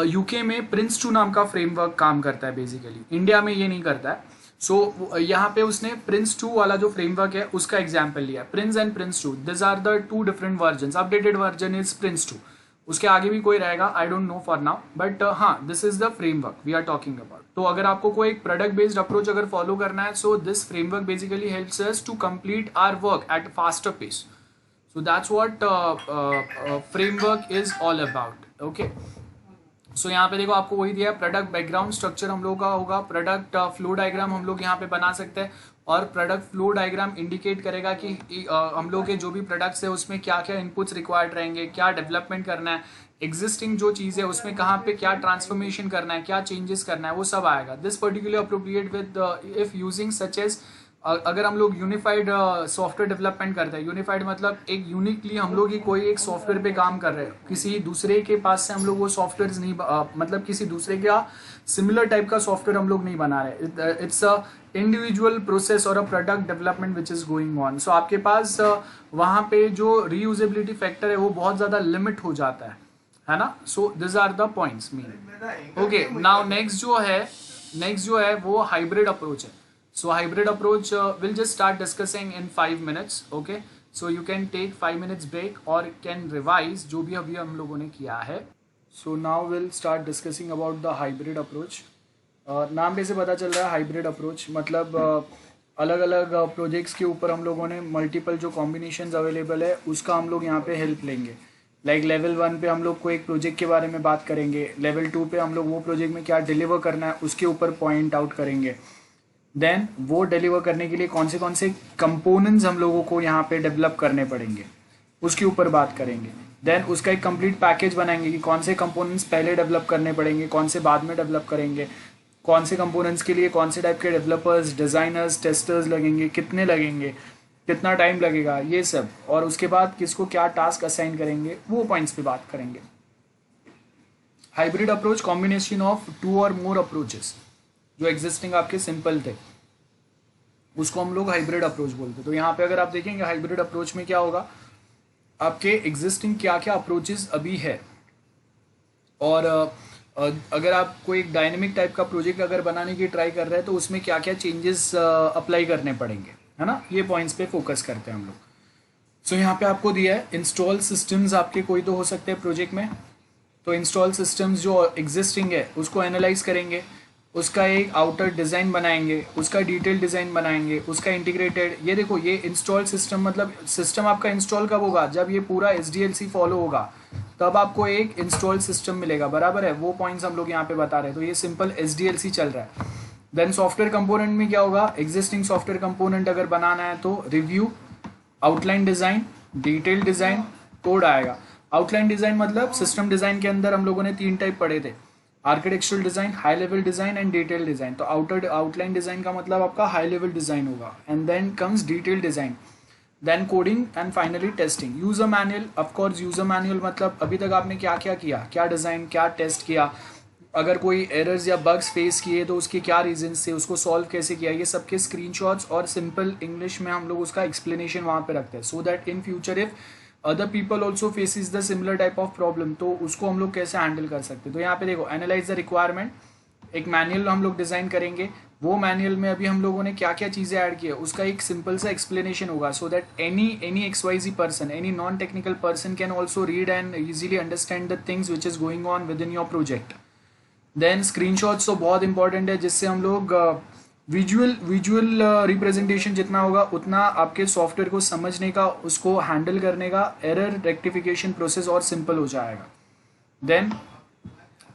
यूके में Prince2 नाम का फ्रेमवर्क काम करता है बेसिकली, इंडिया में ये नहीं करता है. सो यहाँ पे उसने Prince2 वाला जो फ्रेमवर्क है उसका एग्जाम्पल लिया. Prince and Prince2, this are the two different version. Updated version is Prince2, उसके आगे भी कोई रहेगा, I don't know for now, but हाँ, this is the framework we are talking about. तो अगर आपको कोई एक प्रोडक्ट बेस्ड अप्रोच अगर फॉलो करना है, so this framework basically helps us to complete our work at faster pace. So that's what framework is all about. Okay, सो यहाँ पे देखो आपको वही दिया है. प्रोडक्ट बैकग्राउंड स्ट्रक्चर हम लोग का होगा, प्रोडक्ट फ्लो डायग्राम हम लोग यहाँ पे बना सकते हैं, और प्रोडक्ट फ्लो डायग्राम इंडिकेट करेगा कि हम लोग के जो भी प्रोडक्ट्स है उसमें क्या क्या इनपुट्स रिक्वायर्ड रहेंगे, क्या डेवलपमेंट करना है, एग्जिस्टिंग जो चीज़ है उसमें कहाँ पे क्या ट्रांसफॉर्मेशन करना है, क्या चेंजेस करना है, वो सब आएगा. This particular appropriate with if using such as, अगर हम लोग यूनिफाइड सॉफ्टवेयर डेवलपमेंट करते हैं, यूनिफाइड मतलब एक यूनिकली हम लोग ही कोई एक सॉफ्टवेयर पे काम कर रहे हैं, किसी दूसरे के पास से हम लोग वो सॉफ्टवेयर नहीं मतलब किसी दूसरे का सिमिलर टाइप का सॉफ्टवेयर हम लोग नहीं बना रहे. इट्स अ इंडिविजुअल प्रोसेस और a product development which is going on. So आपके पास वहाँ पे जो रीयूजेबिलिटी फैक्टर है वो बहुत ज़्यादा लिमिट हो जाता है ना. So this are the points mean. Okay, now next जो है वो हाइब्रिड अप्रोच है. So hybrid approach we'll just start discussing in 5 minutes. Okay, so you can take 5 minutes break or can revise जो भी अभी हम लोगों ने किया है. So now we'll start discussing about the hybrid approach. नाम पे से पता चल रहा है हाइब्रिड अप्रोच मतलब अलग अलग प्रोजेक्ट्स के ऊपर हम लोगों ने मल्टीपल जो कॉम्बिनेशंस अवेलेबल है उसका हम लोग यहाँ पे हेल्प लेंगे. लाइक लेवल 1 पे हम लोग को एक प्रोजेक्ट के बारे में बात करेंगे, लेवल 2 पे हम लोग वो प्रोजेक्ट में क्या डिलीवर करना है उसके ऊपर पॉइंट आउट करेंगे. देन वो डिलीवर करने के लिए कौन से कंपोनेंट्स हम लोगों को यहाँ पे डेवलप करने पड़ेंगे उसके ऊपर बात करेंगे. देन उसका एक कंप्लीट पैकेज बनाएंगे कि कौन से कंपोनेंट्स पहले डेवलप करने पड़ेंगे, कौन से बाद में डेवलप करेंगे, कौन से कंपोनेंट्स के लिए कौन से टाइप के डेवलपर्स, डिज़ाइनर्स, टेस्टर्स लगेंगे, कितने लगेंगे, कितना टाइम लगेगा, ये सब. और उसके बाद किसको क्या टास्क असाइन करेंगे, वो पॉइंट्स पे बात करेंगे. हाइब्रिड अप्रोच कॉम्बिनेशन ऑफ 2 और मोर अप्रोचेस. जो एग्जिस्टिंग आपके सिंपल थे उसको हम लोग हाइब्रिड अप्रोच बोलते. तो यहाँ पे अगर आप देखेंगे हाइब्रिड अप्रोच में क्या होगा, आपके एग्जिस्टिंग क्या क्या अप्रोचेस अभी है और अगर आप कोई एक डायनेमिक टाइप का प्रोजेक्ट अगर बनाने की ट्राई कर रहे हैं तो उसमें क्या क्या चेंजेस अप्लाई करने पड़ेंगे, है ना, ये पॉइंट्स पे फोकस करते हैं हम लोग। सो यहाँ पे आपको दिया है इंस्टॉल सिस्टम्स आपके कोई तो हो सकते हैं प्रोजेक्ट में। तो इंस्टॉल सिस्टम्स जो एग्जिस्टिंग है उसको एनालाइज करेंगे, उसका एक आउटर डिज़ाइन बनाएंगे, उसका डिटेल डिज़ाइन बनाएंगे, उसका इंटीग्रेटेड, ये देखो ये इंस्टॉल सिस्टम मतलब सिस्टम आपका इंस्टॉल कब होगा, जब ये पूरा SDLC फॉलो होगा तब आपको एक इंस्टॉल सिस्टम मिलेगा, बराबर है। वो पॉइंट्स हम लोग यहाँ पे बता रहे हैं। तो ये सिंपल SDLC चल रहा है। देन सॉफ्टवेयर कंपोनेंट में क्या होगा, एग्जिस्टिंग सॉफ्टवेयर कंपोनेंट अगर बनाना है तो review, outline design, detail design, code आएगा। आउटलाइन डिज़ाइन मतलब सिस्टम डिज़ाइन के अंदर हम लोगों ने 3 टाइप पढ़े थे, architectural design, high level design and detail design. तो आउटलाइन डिज़ाइन का मतलब आपका हाई लेवल डिज़ाइन होगा, and then comes detail design, then coding and finally testing. User manual, of course user manual मतलब अभी तक आपने क्या क्या किया, क्या डिज़ाइन, क्या टेस्ट किया, अगर कोई एरर्स या बग्स फेस किए तो उसके क्या रीजंस थे, उसको सॉल्व कैसे किया, ये सबके स्क्रीनशॉट्स और सिंपल इंग्लिश में हम लोग उसका एक्सप्लेनेशन वहाँ पे रखते हैं, so that in future if other people also faces the similar type of problem तो उसको हम लोग कैसे हैंडल कर सकते हैं। तो यहाँ पे देखो एनालाइज द रिक्वायरमेंट, एक मैनुअल हम लोग डिज़ाइन करेंगे, वो मैनुअल में अभी हम लोगों ने क्या क्या चीज़ें ऐड की है उसका एक सिंपल सा एक्सप्लेनेशन होगा, so that any XYZ person, any non technical person can also read and easily understand the things which is going on within your project. Then screenshots तो बहुत इंपॉर्टेंट है, जिससे हम लोग विजुअल रिप्रेजेंटेशन जितना होगा उतना आपके सॉफ्टवेयर को समझने का, उसको हैंडल करने का एरर रेक्टिफिकेशन प्रोसेस और सिंपल हो जाएगा। देन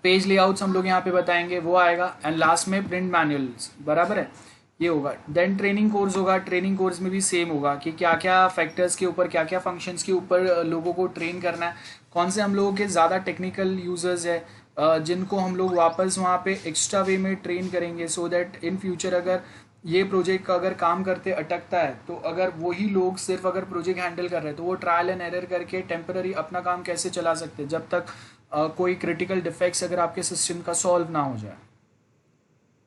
पेज लेआउट्स हम लोग यहाँ पे बताएंगे, वो आएगा, एंड लास्ट में प्रिंट मैनुअल्स, बराबर है, ये होगा। देन ट्रेनिंग कोर्स होगा, ट्रेनिंग कोर्स में भी सेम होगा कि क्या क्या फैक्टर्स के ऊपर, क्या क्या फंक्शंस के ऊपर लोगों को ट्रेन करना है, कौन से हम लोगों के ज़्यादा टेक्निकल यूजर्स है जिनको हम लोग वापस वहाँ पे एक्स्ट्रा वे में ट्रेन करेंगे, सो दैट इन फ्यूचर अगर ये प्रोजेक्ट का अगर काम करते अटकता है तो अगर वही लोग सिर्फ अगर प्रोजेक्ट हैंडल कर रहे हैं तो वो ट्रायल एंड एरर करके टेम्पररी अपना काम कैसे चला सकते हैं जब तक कोई क्रिटिकल डिफेक्ट्स अगर आपके सिस्टम का सॉल्व ना हो जाए।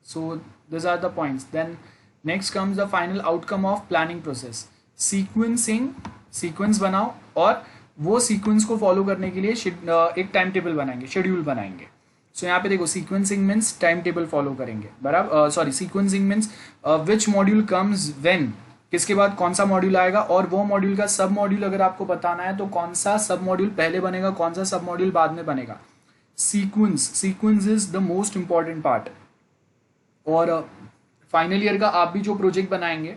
So this are the points. Then next comes the final outcome of planning process, sequencing, sequence बनाओ और वो सीक्वेंस को फॉलो करने के लिए एक टाइम टेबल बनाएंगे, शेड्यूल बनाएंगे। सो यहाँ पे देखो sequencing means time table follow करेंगे, बराबर, sorry sequencing means which module comes when, किसके बाद कौन सा मॉड्यूल आएगा, और वो मॉड्यूल का सब मॉड्यूल अगर आपको बताना है तो कौन सा सब मॉड्यूल पहले बनेगा, कौन सा सब मॉड्यूल बाद में बनेगा। Sequence is the most important part. और फाइनल ईयर का आप भी जो प्रोजेक्ट बनाएंगे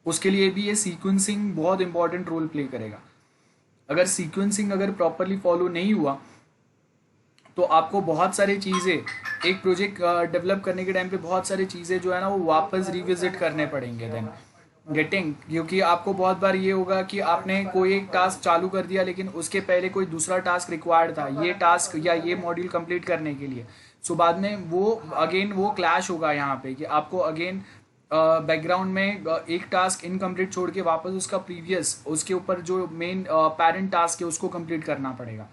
उसके लिए भी ये सीक्वेंसिंग बहुत इंपॉर्टेंट रोल प्ले करेगा। अगर सीक्वेंसिंग अगर प्रॉपरली फॉलो नहीं हुआ तो आपको बहुत सारी चीज़ें एक प्रोजेक्ट डेवलप करने के टाइम पे बहुत सारी चीज़ें जो है ना वो वापस रिविजिट करने पड़ेंगे। देन गेटिंग, क्योंकि आपको बहुत बार ये होगा कि आपने कोई एक टास्क चालू कर दिया लेकिन उसके पहले कोई दूसरा टास्क रिक्वायर्ड था ये टास्क या ये मॉड्यूल कंप्लीट करने के लिए, सो बाद में वो अगेन वो क्लैश होगा यहाँ पे कि आपको अगेन बैकग्राउंड में एक टास्क इनकम्प्लीट छोड़ के वापस उसका प्रीवियस उसके ऊपर जो मेन पेरेंट टास्क है उसको कंप्लीट करना पड़ेगा।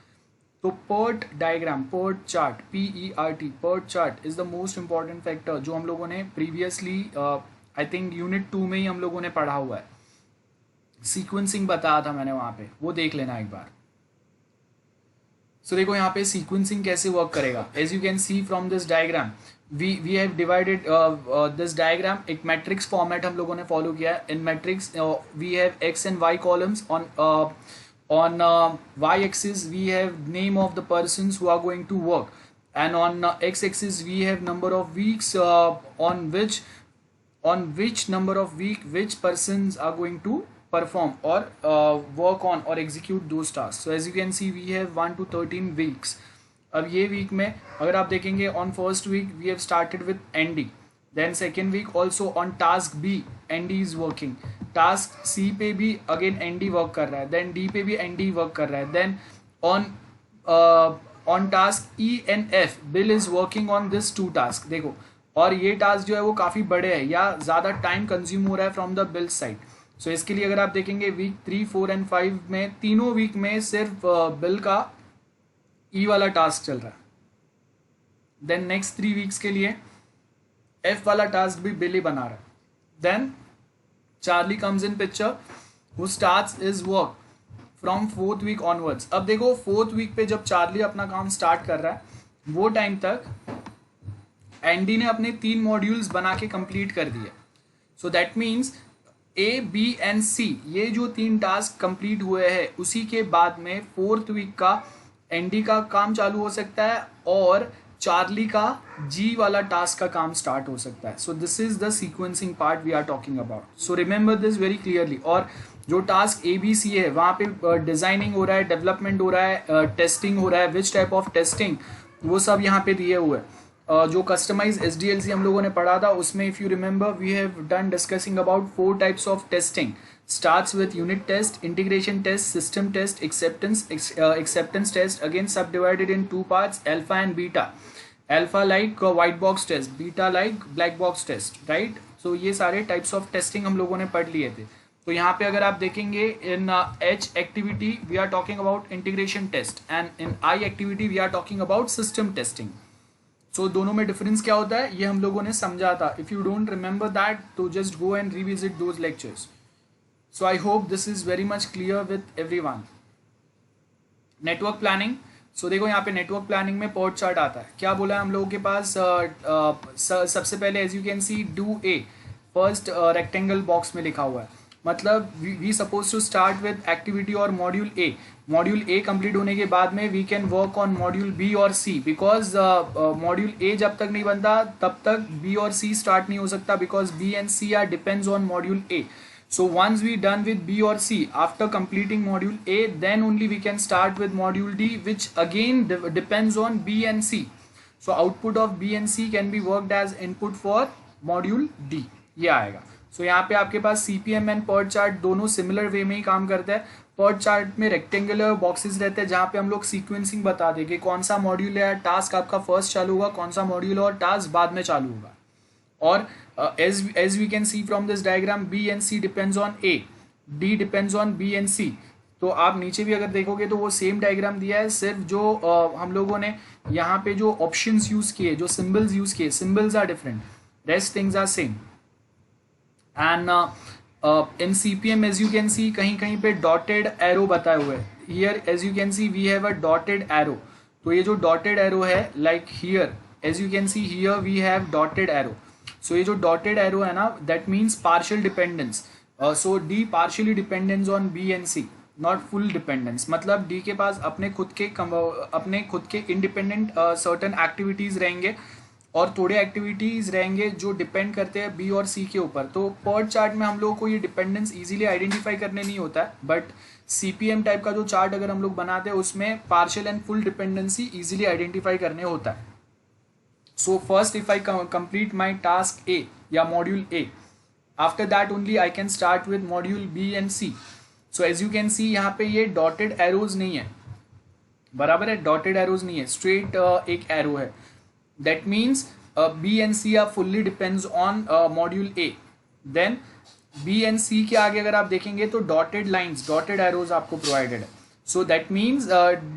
तो PERT diagram, PERT chart, PERT, PERT chart is the most important factor जो हम लोगों ने प्रीवियसली आई थिंक यूनिट 2 में ही हम लोगों ने पढ़ा हुआ है। सीक्वेंसिंग बताया था मैंने वहाँ पे, वो देख लेना एक बार। सो देखो यहाँ पे सीक्वेंसिंग कैसे वर्क करेगा, as you can see from this diagram we have divided this diagram, एक मैट्रिक्स फॉर्मेट हम लोगों ने फॉलो किया है। In matrix we have X and Y columns, on y axis we have name of the persons who are going to work, and on x axis we have number of weeks on which number of week which persons are going to perform or work on or execute those tasks. So as you can see we have 1 to 13 weeks. अब ये week में अगर आप देखेंगे on first week we have started with ND, then second week also on task B ND is working, task C पे भी again ND work कर रहा है, देन D पे भी ND वर्क कर रहा है, then on task E and F Bill is working on this 2 task. देखो और ये टास्क जो है वो काफ़ी बड़े हैं या ज़्यादा टाइम कंज्यूम हो रहा है फ्रॉम द बिल साइड। सो इसके लिए अगर आप देखेंगे वीक 3, 4 एंड 5 में तीनों वीक में सिर्फ बिल का E वाला टास्क चल रहा है। देन नेक्स्ट 3 वीक्स के लिए F वाला टास्क भी बिल ही बना रहा है। Then Charlie comes in picture who starts his work from 4th week onwards। अब देखो 4th week पे जब चार्ली अपना काम स्टार्ट कर रहा है वो टाइम तक एनडी ने अपने 3 मॉड्यूल्स बना के कंप्लीट कर दिए. So that means A B and C ये जो 3 टास्क कंप्लीट हुए हैं उसी के बाद में 4th वीक का एनडी का काम चालू हो सकता है और चार्ली का जी वाला टास्क का काम स्टार्ट हो सकता है. So this is the sequencing part we are talking about. So remember this very clearly. और जो टास्क ए बी सी है वहाँ पे डिजाइनिंग हो रहा है, डेवलपमेंट हो रहा है, टेस्टिंग हो रहा है, विच टाइप ऑफ टेस्टिंग, वो सब यहाँ पे दिए हुए हैं. जो कस्टमाइज SDLC हम लोगों ने पढ़ा था उसमें if you remember we have done discussing about 4 types of testing. starts with unit test, integration test, system test, acceptance test, again subdivided in 2 parts, alpha and beta. Alpha like white box test, beta like black box test, right? So ये सारे types of testing हम लोगों ने पढ़ लिए थे. तो यहाँ पे अगर आप देखेंगे in H activity we are talking about integration test and in I activity we are talking about system testing. So दोनों में difference क्या होता है ये हम लोगों ने समझा था. If you don't remember that तो just go and revisit those lectures. So I hope this is very much clear with everyone. Network planning. So देखो यहाँ पे नेटवर्क प्लानिंग में PERT चार्ट आता है. क्या बोला है हम लोगों के पास? सबसे पहले as you can see do a first rectangle box में लिखा हुआ है. मतलब we suppose to start with activity और module A. Module A complete होने के बाद में we can work on module B और सी बिकॉज मॉड्यूल ए जब तक नहीं बनता तब तक बी और सी स्टार्ट नहीं हो सकता because B and C are depends on module A. So once we done with B or C after completing module A, then only we can start with module D, which again depends on B and C. So output of B and C can be worked as input for module D. ये आएगा. So यहाँ पे आपके पास CPM and PERT chart दोनों similar way में ही काम करते हैं. PERT chart में rectangular boxes रहते हैं जहाँ पे हम लोग sequencing बता दें कि कौन सा module है, task आपका first चालू होगा, कौन सा module और task बाद में चालू होगा. और as we can see from this diagram B and C depends on A, D depends on B and C. तो आप नीचे भी अगर देखोगे तो वो सेम डायग्राम दिया है. सिर्फ जो हम लोगों ने यहाँ पे जो ऑप्शंस यूज किए, जो सिंबल्स यूज किए, symbols are different, rest things are same. And in CPM as you can see कहीं कहीं पे डॉटेड एरो बताए हुए हैं. Here as you can see we have a dotted arrow. तो ये जो डॉटेड एरो है like here as you can see here we have dotted arrow. So ये जो डॉटेड एरो है ना that means partial dependence. So D partially dependence on B and C, not full dependence. मतलब D के पास अपने खुद के इंडिपेंडेंट सर्टन एक्टिविटीज रहेंगे और थोड़े एक्टिविटीज रहेंगे जो डिपेंड करते हैं बी और सी के ऊपर. तो PERT चार्ट में हम लोगों को ये डिपेंडेंस इजीली आइडेंटिफाई करने नहीं होता है, बट CPM टाइप का जो चार्ट अगर हम लोग बनाते हैं उसमें partial and full dependency easily identify करने होता है. So first if I complete my task A या module A, after that only I can start with module B and C. So as you can see यहाँ पे ये dotted arrows नहीं है, बराबर है, dotted arrows नहीं है, straight एक arrow है. That means B and C are fully depends on module A. Then B and C के आगे अगर आप देखेंगे तो dotted lines, dotted arrows आपको provided है. सो दैट मीन्स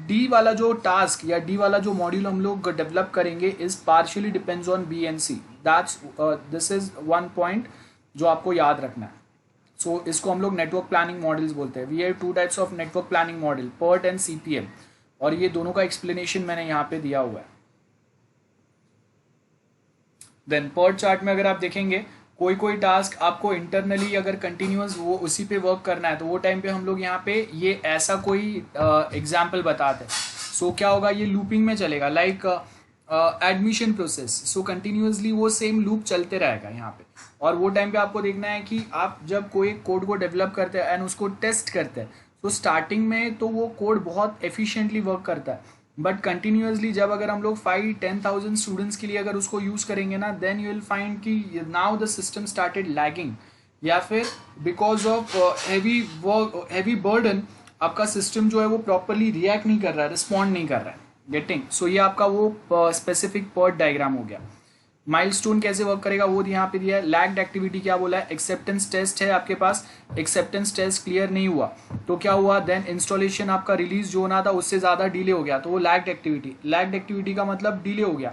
डी वाला जो टास्क या डी वाला जो मॉड्यूल हम लोग डेवलप करेंगे is partially depends on B and C. That's this is one point जो आपको याद रखना है. सो इसको हम लोग नेटवर्क प्लानिंग मॉडल्स बोलते हैं. We have 2 types of network planning model, PERT and CPM, और ये दोनों का एक्सप्लेनेशन मैंने यहाँ पे दिया हुआ है. देन PERT चार्ट में अगर आप देखेंगे कोई टास्क आपको इंटरनली अगर कंटिन्यूअस वो उसी पे वर्क करना है तो वो टाइम पे हम लोग यहाँ पे ये ऐसा कोई एग्जाम्पल बताते हैं. सो क्या होगा, ये लूपिंग में चलेगा लाइक एडमिशन प्रोसेस. सो कंटिन्यूअसली वो सेम लूप चलते रहेगा यहाँ पे. और वो टाइम पे आपको देखना है कि आप जब कोई कोड को डेवलप करते हैं एंड उसको टेस्ट करते हैं तो स्टार्टिंग में तो वो कोड बहुत एफिशिएंटली वर्क करता है, बट कंटिन्यूअसली जब अगर हम लोग 5-10,000 स्टूडेंट्स के लिए अगर उसको यूज़ करेंगे ना देन यू विल फाइंड कि now the system started lagging, या फिर बिकॉज ऑफ हैवी बर्डन आपका सिस्टम जो है वो प्रॉपरली रिएक्ट नहीं कर रहा है, रिस्पॉन्ड नहीं कर रहा है. गेटिंग? सो ये आपका वो स्पेसिफिक PERT डायग्राम हो गया. माइलस्टोन कैसे वर्क करेगा वो यहाँ पे दिया है. लैग्ड एक्टिविटी क्या बोला है, एक्सेप्टेंस टेस्ट है आपके पास, एक्सेप्टेंस टेस्ट क्लियर नहीं हुआ तो क्या हुआ, देन इंस्टॉलेशन आपका रिलीज जो होना था उससे ज़्यादा डिले हो गया तो वो लैग्ड एक्टिविटी का मतलब डिले हो गया.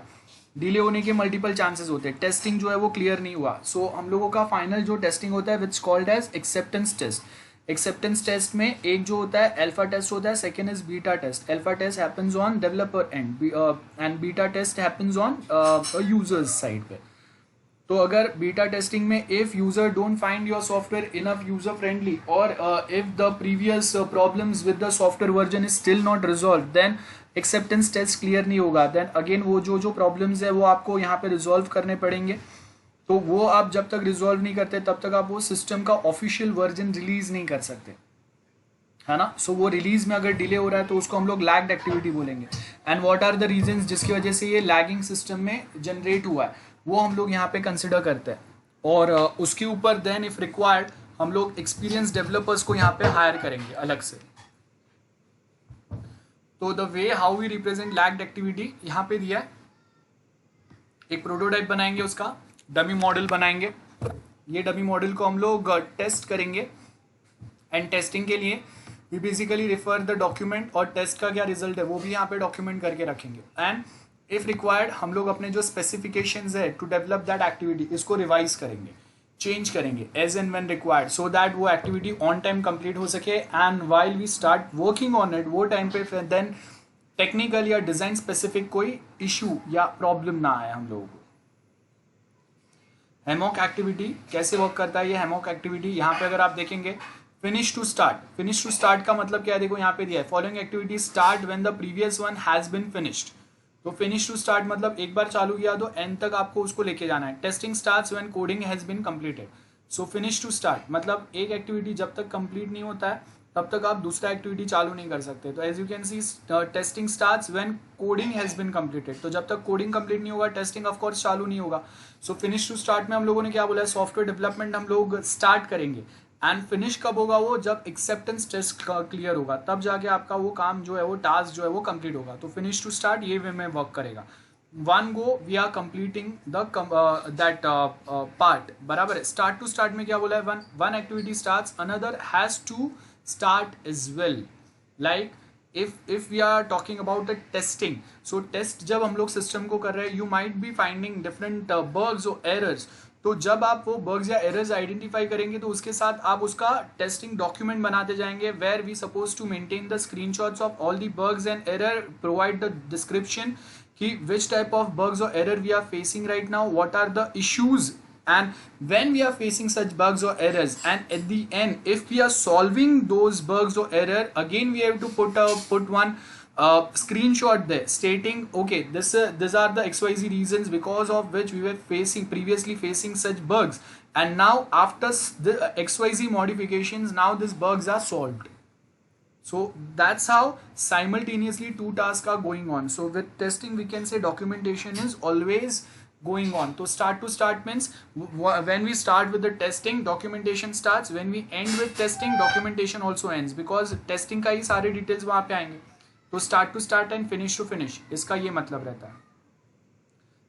डिले होने के मल्टीपल चांसेस होते हैं. टेस्टिंग जो है वो क्लियर नहीं हुआ. सो हम लोगों का फाइनल जो टेस्टिंग होता है which called as acceptance test. Acceptance test में एक जो होता है अल्फा टेस्ट होता है, second is beta test. Alpha test happens on developer end and beta test happens on users side पे. तो अगर बीटा टेस्टिंग में if user don't find your software enough user friendly और if the previous problems with the software version is still not resolve, then acceptance test clear नहीं होगा. Then again वो जो problems है वो आपको यहाँ पे रिजॉल्व करने पड़ेंगे. तो वो आप जब तक रिजॉल्व नहीं करते तब तक आप वो सिस्टम का ऑफिशियल वर्जन रिलीज नहीं कर सकते, है ना. सो वो रिलीज में अगर डिले हो रहा है तो उसको हम लोग लैग्ड एक्टिविटी बोलेंगे. And what are the reasons जिसकी वजह से ये लैगिंग सिस्टम में जनरेट हुआ है वो हम लोग यहाँ पे कंसिडर करते हैं. और उसके ऊपर देन इफ रिक्वायर्ड हम लोग एक्सपीरियंस डेवलपर्स को यहाँ पे हायर करेंगे अलग से. तो the way how we represent lagged activity यहाँ पे दिया है. एक प्रोटोटाइप बनाएंगे, उसका डमी मॉडल बनाएंगे. ये डमी मॉडल को हम लोग टेस्ट करेंगे एंड टेस्टिंग के लिए we basically refer the document और टेस्ट का क्या रिजल्ट है वो भी यहाँ पे डॉक्यूमेंट करके रखेंगे. एंड इफ रिक्वायर्ड हम लोग अपने जो स्पेसिफिकेशंस है टू डेवलप दैट एक्टिविटी इसको रिवाइज करेंगे, चेंज करेंगे as and when required, so that वो एक्टिविटी ऑन टाइम कंप्लीट हो सके. And while we start working on it वो टाइम पे देन टेक्निकल या डिजाइन स्पेसिफिक कोई इशू या प्रॉब्लम ना आए हम लोगों को. हेमॉक एक्टिविटी कैसे वर्क करता है ये हेमॉक एक्टिविटी यहाँ पे अगर आप देखेंगे finish to start. Finish to start का मतलब क्या है, देखो यहाँ पे दिया है following activity start when the previous one has been finished. तो फिनिश टू स्टार्ट मतलब एक बार चालू किया तो एंड तक आपको उसको लेके जाना है. Testing starts when coding has been completed. So finish to start मतलब एक एक्टिविटी जब तक कंप्लीट नहीं होता है तब तक आप दूसरा एक्टिविटी चालू नहीं कर सकते. तो as you can see testing starts when coding has been completed. तो जब तक कोडिंग कंप्लीट नहीं होगा टेस्टिंग ऑफ कोर्स चालू नहीं होगा. सो फिनिश टू स्टार्ट में हम लोगों ने क्या बोला है, सॉफ्टवेयर डेवलपमेंट हम लोग स्टार्ट करेंगे एंड फिनिश कब होगा, वो जब एक्सेप्टेंस टेस्ट क्लियर होगा तब जाके आपका वो काम जो है वो टास्क जो है वो कंप्लीट होगा. तो फिनिश टू स्टार्ट ये वे में वर्क करेगा. One go we are completing the that part. बराबर है. स्टार्ट टू स्टार्ट में क्या बोला है, one activity starts another has to start as well. Like if we are talking about the testing, so test जब हम लोग सिस्टम को कर रहे हैं you might be finding different bugs or errors. तो जब आप वो bugs या errors आइडेंटिफाई करेंगे तो उसके साथ आप उसका टेस्टिंग डॉक्यूमेंट बनाते जाएंगे where we supposed to maintain the screenshots of all the bugs and error, provide the description कि which type of bugs or error we are facing right now, what are the issues, and when we are facing such bugs or errors, and at the end if we are solving those bugs or error again we have to put one screenshot there stating okay these are the XYZ reasons because of which we were previously facing such bugs, and now after the XYZ modifications now these bugs are solved. So that's how simultaneously two tasks are going on. So with testing we can say documentation is always going on. So start to start means when we start with the testing documentation starts, when we end with testing documentation also ends, because testing का ही सारे details वहाँ पे आएंगे. तो start to start and finish to finish इसका ये मतलब रहता है.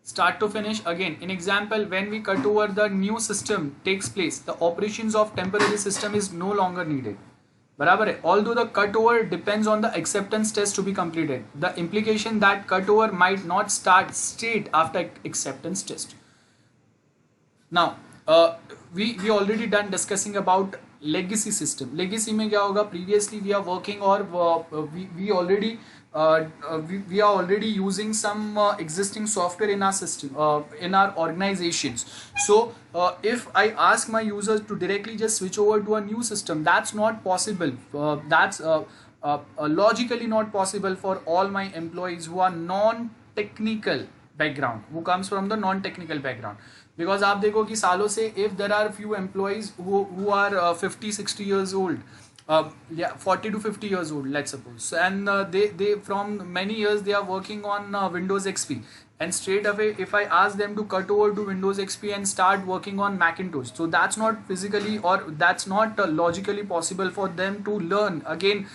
Start to finish again in example when we cut over the new system takes place, the operations of temporary system is no longer needed. बराबर है. Although the cutover depends on the acceptance test to be completed, the implication that cutover might not start straight after acceptance test. Now we already done discussing about legacy system. Legacy में क्या होगा, previously we are working or we already we are already using some existing software in our system in our organizations. So if I ask my users to directly just switch over to a new system, that's not possible. That's logically not possible for all my employees who are non-technical background, who comes from the non-technical background. Because आप देखो कि सालों से if there are few employees who are 50-60 years old, 40 to 50 years old let's suppose, and they from many years they are working on Windows XP, and straight away if I ask them to cut over to Windows XP and start working on Macintosh, so that's not physically or that's not logically possible for them to learn again,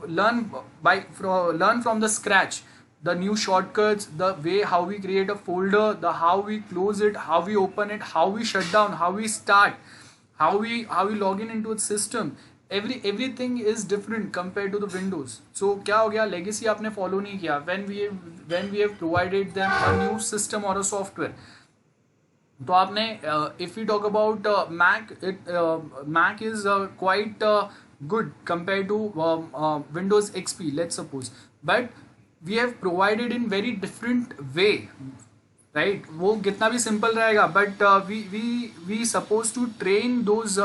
learn from the scratch the new shortcuts, the way how we create a folder, the how we close it, how we open it, how we shut down, how we start, how we log in into a system. Everything is different compared to the Windows. So क्या हो गया, legacy आपने follow नहीं किया when we have provided them a new system or a software. तो आपने if you talk about Mac, Mac is quite good compare to Windows XP let's suppose, but we have provided in very different way, right? वो कितना भी simple रहेगा, but we suppose to train those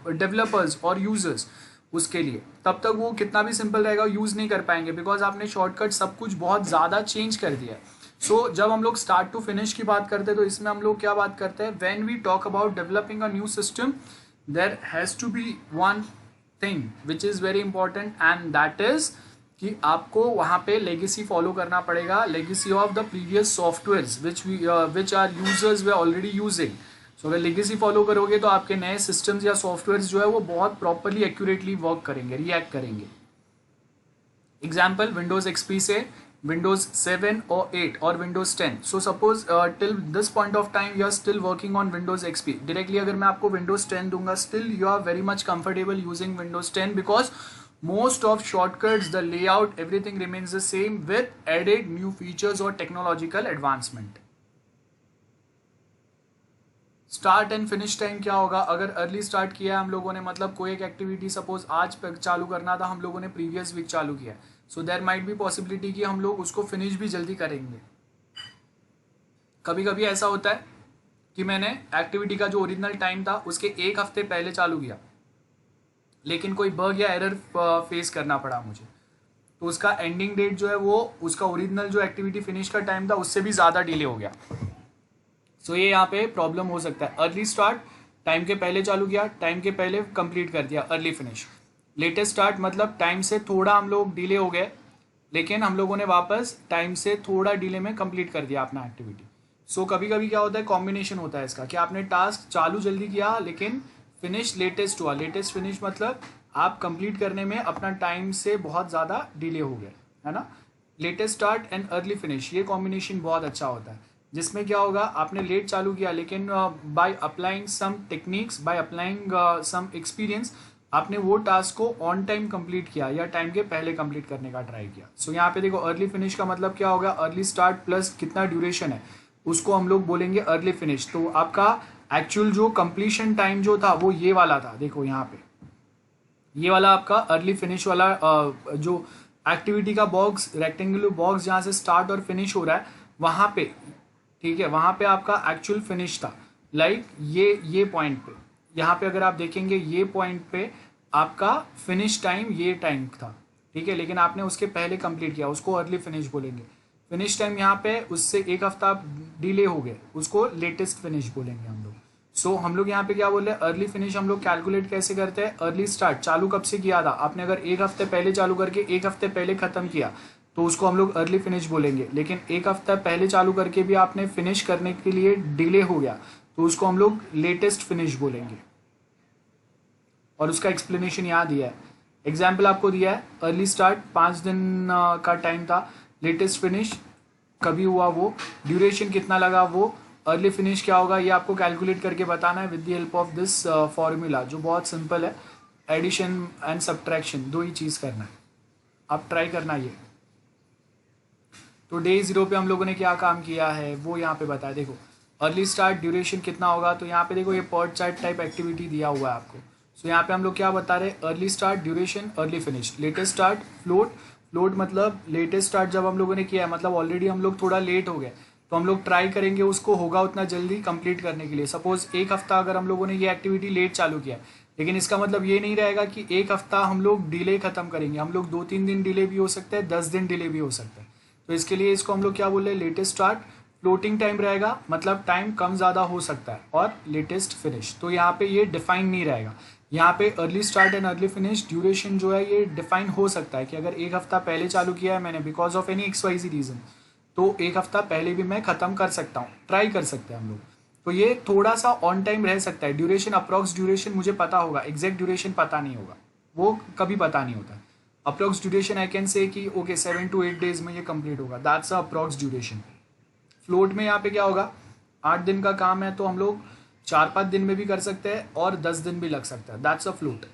developers और users उसके लिए, तब तक वो कितना भी सिंपल रहेगा यूज़ नहीं कर पाएंगे, बिकॉज आपने शॉर्टकट सब कुछ बहुत ज़्यादा चेंज कर दिया है। सो जब हम लोग स्टार्ट टू फिनिश की बात करते हैं तो इसमें हम लोग क्या बात करते हैं, when we talk about developing a new system there has to be one thing which is very important, and that is कि आपको वहाँ पे लेगेसी फॉलो करना पड़ेगा, legacy of the previous softwares which are users they already using. So अगर legacy follow करोगे तो आपके नए सिस्टम्स या सॉफ्टवेयर्स जो है वो बहुत प्रॉपरली एक्यूरेटली वर्क करेंगे, रिएक्ट करेंगे। एग्जाम्पल विंडोज एक्सपी से विंडोज 7 और 8 और Windows 10। So suppose till this point of time you are still working on Windows XP. Directly अगर मैं आपको विंडोज 10 दूंगा, still you are very much comfortable using Windows 10 because most of shortcuts, the layout, everything remains the same with added new features or technological advancement. Start and finish time क्या होगा? अगर early start किया है हम लोगों ने, मतलब कोई एक एक्टिविटी सपोज आज चालू करना था, हम लोगों ने प्रीवियस वीक चालू किया, so there might be possibility कि हम लोग उसको फिनिश भी जल्दी करेंगे। कभी कभी ऐसा होता है कि मैंने एक्टिविटी का जो ओरिजिनल टाइम था उसके एक हफ्ते पहले चालू किया, लेकिन कोई बग या एरर फेस करना पड़ा मुझे, तो उसका एंडिंग डेट जो है वो उसका ओरिजिनल जो एक्टिविटी फिनिश का टाइम था उससे भी ज़्यादा डिले हो गया। सो ये यहाँ पे प्रॉब्लम हो सकता है। अर्ली स्टार्ट टाइम के पहले चालू किया, टाइम के पहले कंप्लीट कर दिया, अर्ली फिनिश। लेटेस्ट स्टार्ट मतलब टाइम से थोड़ा हम लोग डिले हो गए, लेकिन हम लोगों ने वापस टाइम से थोड़ा डिले में कंप्लीट कर दिया अपना एक्टिविटी। सो कभी कभी क्या होता है, कॉम्बिनेशन होता है इसका कि आपने टास्क चालू जल्दी किया लेकिन फिनिश लेटेस्ट हुआ। लेटेस्ट फिनिश मतलब आप कंप्लीट करने में अपना टाइम से बहुत ज़्यादा डिले हो गया, है ना। Latest start and early finish, ये कॉम्बिनेशन बहुत अच्छा होता है, जिसमें क्या होगा, आपने लेट चालू किया लेकिन by applying some techniques, by applying some experience, आपने वो टास्क को ऑन टाइम कंप्लीट किया या टाइम के पहले कंप्लीट करने का ट्राई किया। सो यहाँ पे देखो अर्ली फिनिश का मतलब क्या होगा, अर्ली स्टार्ट प्लस कितना ड्यूरेशन है उसको हम लोग बोलेंगे अर्ली फिनिश। तो आपका एक्चुअल जो कंप्लीशन टाइम जो था वो ये वाला था, देखो यहाँ पे ये वाला आपका अर्ली फिनिश वाला जो एक्टिविटी का बॉक्स, रेक्टेंगुलर बॉक्स जहाँ से स्टार्ट और फिनिश हो रहा है वहाँ पे, ठीक है, वहाँ पे आपका एक्चुअल फिनिश था। लाइक ये पॉइंट पे, यहाँ पे अगर आप देखेंगे ये पॉइंट पे आपका फिनिश टाइम ये टाइम था, ठीक है, लेकिन आपने उसके पहले कंप्लीट किया, उसको अर्ली फिनिश बोलेंगे। फिनिश टाइम यहाँ पे उससे एक हफ्ता डिले हो गए, उसको लेटेस्ट फिनिश बोलेंगे हम लोग। सो हम लोग यहाँ पे क्या बोल रहे हैं, अर्ली फिनिश हम लोग कैलकुलेट कैसे करते हैं, अर्ली स्टार्ट चालू कब से किया था आपने, अगर एक हफ्ते पहले चालू करके एक हफ्ते पहले ख़त्म किया तो उसको हम लोग अर्ली फिनिश बोलेंगे। लेकिन एक हफ्ता पहले चालू करके भी आपने फिनिश करने के लिए डिले हो गया तो उसको हम लोग लेटेस्ट फिनिश बोलेंगे, और उसका एक्सप्लेनेशन यहाँ दिया है। एग्जाम्पल आपको दिया है, अर्ली स्टार्ट 5 दिन का टाइम था, लेटेस्ट फिनिश कभी हुआ वो, ड्यूरेशन कितना लगा वो, अर्ली फिनिश क्या होगा ये आपको कैलकुलेट करके बताना है with the help of this formula जो बहुत सिंपल है, एडिशन एंड सब्ट्रैक्शन, दो ही चीज़ करना है, आप ट्राई करना ये। तो डे 0 पे हम लोगों ने क्या काम किया है वो यहाँ पे बताया, देखो अर्ली स्टार्ट ड्यूरेशन कितना होगा, तो यहाँ पे देखो ये पर्ट चार्ट टाइप एक्टिविटी दिया हुआ है आपको। सो यहाँ पे हम लोग क्या बता रहे हैं, early start duration early finish, latest start float, float मतलब लेटेस्ट स्टार्ट जब हम लोगों ने किया है मतलब ऑलरेडी हम लोग थोड़ा लेट हो गए, तो हम लोग ट्राई करेंगे उसको होगा उतना जल्दी कंप्लीट करने के लिए। सपोज एक हफ्ता अगर हम लोगों ने ये एक्टिविटी लेट चालू किया, लेकिन इसका मतलब ये नहीं रहेगा कि एक हफ्ता हम लोग डिले खत्म करेंगे, हम लोग 2-3 दिन डिले भी हो सकता है, 10 दिन डिले भी हो सकता है। तो इसके लिए इसको हम लोग क्या बोल रहे हैं, लेटेस्ट स्टार्ट, फ्लोटिंग टाइम रहेगा मतलब टाइम कम ज़्यादा हो सकता है, और लेटेस्ट फिनिश, तो यहाँ पे ये डिफाइन नहीं रहेगा। यहाँ पे early start and early finish duration जो है ये डिफाइन हो सकता है कि अगर एक हफ्ता पहले चालू किया है मैंने because of any XYZ reason, तो एक हफ्ता पहले भी मैं ख़त्म कर सकता हूँ, ट्राई कर सकते हैं हम लोग। तो ये थोड़ा सा ऑन टाइम रह सकता है, ड्यूरेशन अप्रॉक्स ड्यूरेशन मुझे पता होगा, एग्जैक्ट ड्यूरेशन पता नहीं होगा, वो कभी पता नहीं होता। Approx duration I can say कि ओके 7 to 8 डेज में ये कंप्लीट होगा, that's a approx duration. Float में यहाँ पे क्या होगा, 8 दिन का काम है तो हम लोग 4-5 दिन में भी कर सकते हैं और 10 दिन भी लग सकता है, that's a float.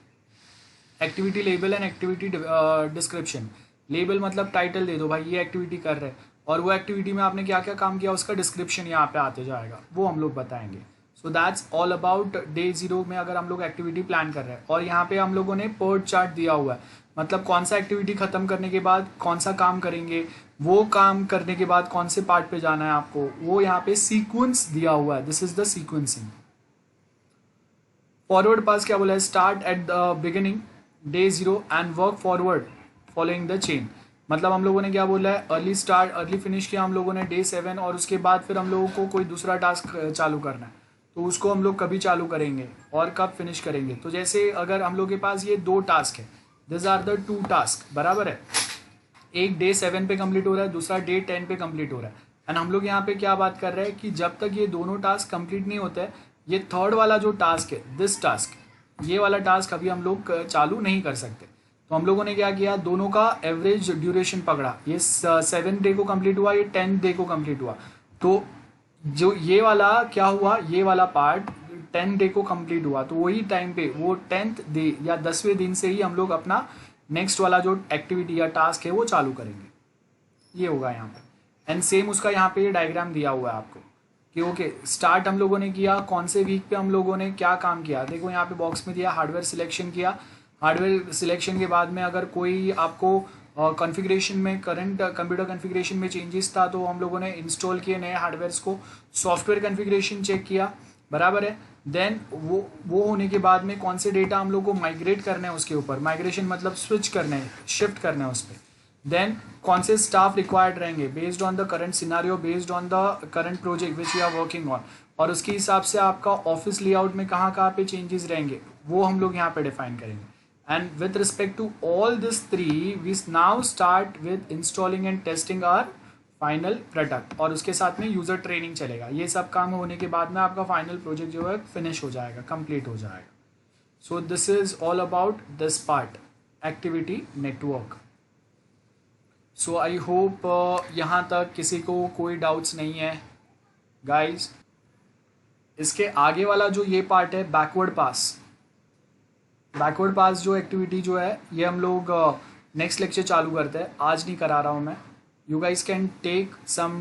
Activity label and activity description, label मतलब टाइटल दे दो भाई ये एक्टिविटी कर रहे हैं, और वो एक्टिविटी में आपने क्या क्या काम किया उसका डिस्क्रिप्शन यहाँ पे आते जाएगा, वो हम लोग बताएंगे। So that's all about day 0 में अगर हम लोग एक्टिविटी प्लान कर रहे हैं। और यहाँ पे हम लोगों ने पर्ट चार्ट दिया हुआ है, मतलब कौन सा एक्टिविटी खत्म करने के बाद कौन सा काम करेंगे, वो काम करने के बाद कौन से पार्ट पे जाना है आपको, वो यहाँ पे सीक्वेंस दिया हुआ है। This is the sequencing. Forward pass क्या बोला है, start at the beginning day 0 and work forward following the chain. मतलब हम लोगों ने क्या बोला है, अर्ली स्टार्ट अर्ली फिनिश किया हम लोगों ने डे 7, और उसके बाद फिर हम लोगों को कोई दूसरा टास्क चालू करना है, तो उसको हम लोग कभी चालू करेंगे और कब फिनिश करेंगे। तो जैसे अगर हम लोग के पास ये 2 टास्क है, दिस आर द 2 टास्क, बराबर है। एक डे 7 पे कंप्लीट हो रहा है, दूसरा डे 10 पे कंप्लीट हो रहा है। एंड हम लोग यहाँ पे क्या बात कर रहे हैं कि जब तक ये दोनों टास्क कंप्लीट नहीं होते हैं, ये थर्ड वाला जो टास्क है, दिस टास्क, ये वाला टास्क अभी हम लोग चालू नहीं कर सकते। तो हम लोगों ने क्या किया, दोनों का एवरेज ड्यूरेशन पकड़ा। ये 7 डे को कंप्लीट हुआ, ये 10 डे को कंप्लीट हुआ। तो जो ये वाला क्या हुआ, ये वाला पार्ट 10 डे को कंप्लीट हुआ, तो वही टाइम पे वो 10th डे या 10वें दिन से ही हम लोग अपना नेक्स्ट वाला जो एक्टिविटी या टास्क है वो चालू करेंगे। ये होगा यहाँ पे। एंड सेम उसका यहाँ पे ये डायग्राम दिया हुआ है आपको कि ओके स्टार्ट हम लोगों ने किया, कौन से वीक पे हम लोगों ने क्या काम किया। देखो यहाँ पे बॉक्स में दिया हार्डवेयर सिलेक्शन किया। हार्डवेयर सिलेक्शन के बाद में अगर कोई आपको कॉन्फ़िगरेशन में करंट कंप्यूटर कॉन्फ़िगरेशन में चेंजेस था, तो हम लोगों ने इंस्टॉल किए नए हार्डवेयर्स को, सॉफ्टवेयर कॉन्फ़िगरेशन चेक किया, बराबर है। देन वो होने के बाद में कौन से डेटा हम लोग को माइग्रेट करना है उसके ऊपर, माइग्रेशन मतलब स्विच करना है, शिफ्ट करना है उस पर। देन कौन से स्टाफ रिक्वायर्ड रहेंगे based on the current scenario, based on the current project which we are working on, और उसके हिसाब से आपका ऑफिस लेआउट में कहाँ कहाँ पे चेंजेस रहेंगे वो हम लोग यहाँ पे डिफाइन करेंगे। And with respect to all this 3 we now start with installing and testing our final product, और उसके साथ में यूज़र ट्रेनिंग चलेगा। ये सब काम होने के बाद में आपका फाइनल प्रोजेक्ट जो है फिनिश हो जाएगा, कंप्लीट हो जाएगा। सो this is all about this part, activity network. So I hope यहाँ तक किसी को कोई डाउट्स नहीं है गाइज। इसके आगे वाला जो ये पार्ट है बैकवर्ड पास, बैकवर्ड पास जो एक्टिविटी जो है ये हम लोग नेक्स्ट लेक्चर चालू करते हैं, आज नहीं करा रहा हूँ मैं। You guys can take some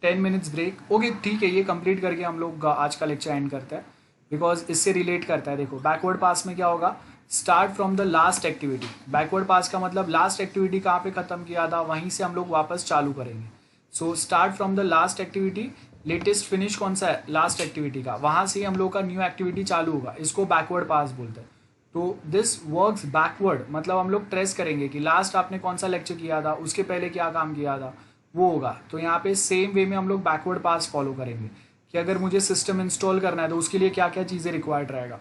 10 minutes break. Okay ठीक है, ये कंप्लीट करके हम लोग आज का लेक्चर एंड करते हैं, बिकॉज इससे रिलेट करता है। देखो बैकवर्ड पास में क्या होगा, start from the last activity. Backward pass का मतलब लास्ट एक्टिविटी कहाँ पे खत्म किया था वहीं से हम लोग वापस चालू करेंगे। So start from the last activity, latest finish कौन सा है लास्ट एक्टिविटी का, वहाँ से हम लोग का न्यू एक्टिविटी चालू होगा, इसको बैकवर्ड पास बोलते हैं। तो दिस वर्क्स बैकवर्ड, मतलब हम लोग ट्रेस करेंगे कि लास्ट आपने कौन सा लेक्चर किया था, उसके पहले क्या काम किया था, वो होगा। तो यहाँ पे सेम वे में हम लोग बैकवर्ड पास फॉलो करेंगे कि अगर मुझे सिस्टम इंस्टॉल करना है तो उसके लिए क्या क्या चीज़ें रिक्वायर्ड रहेगा,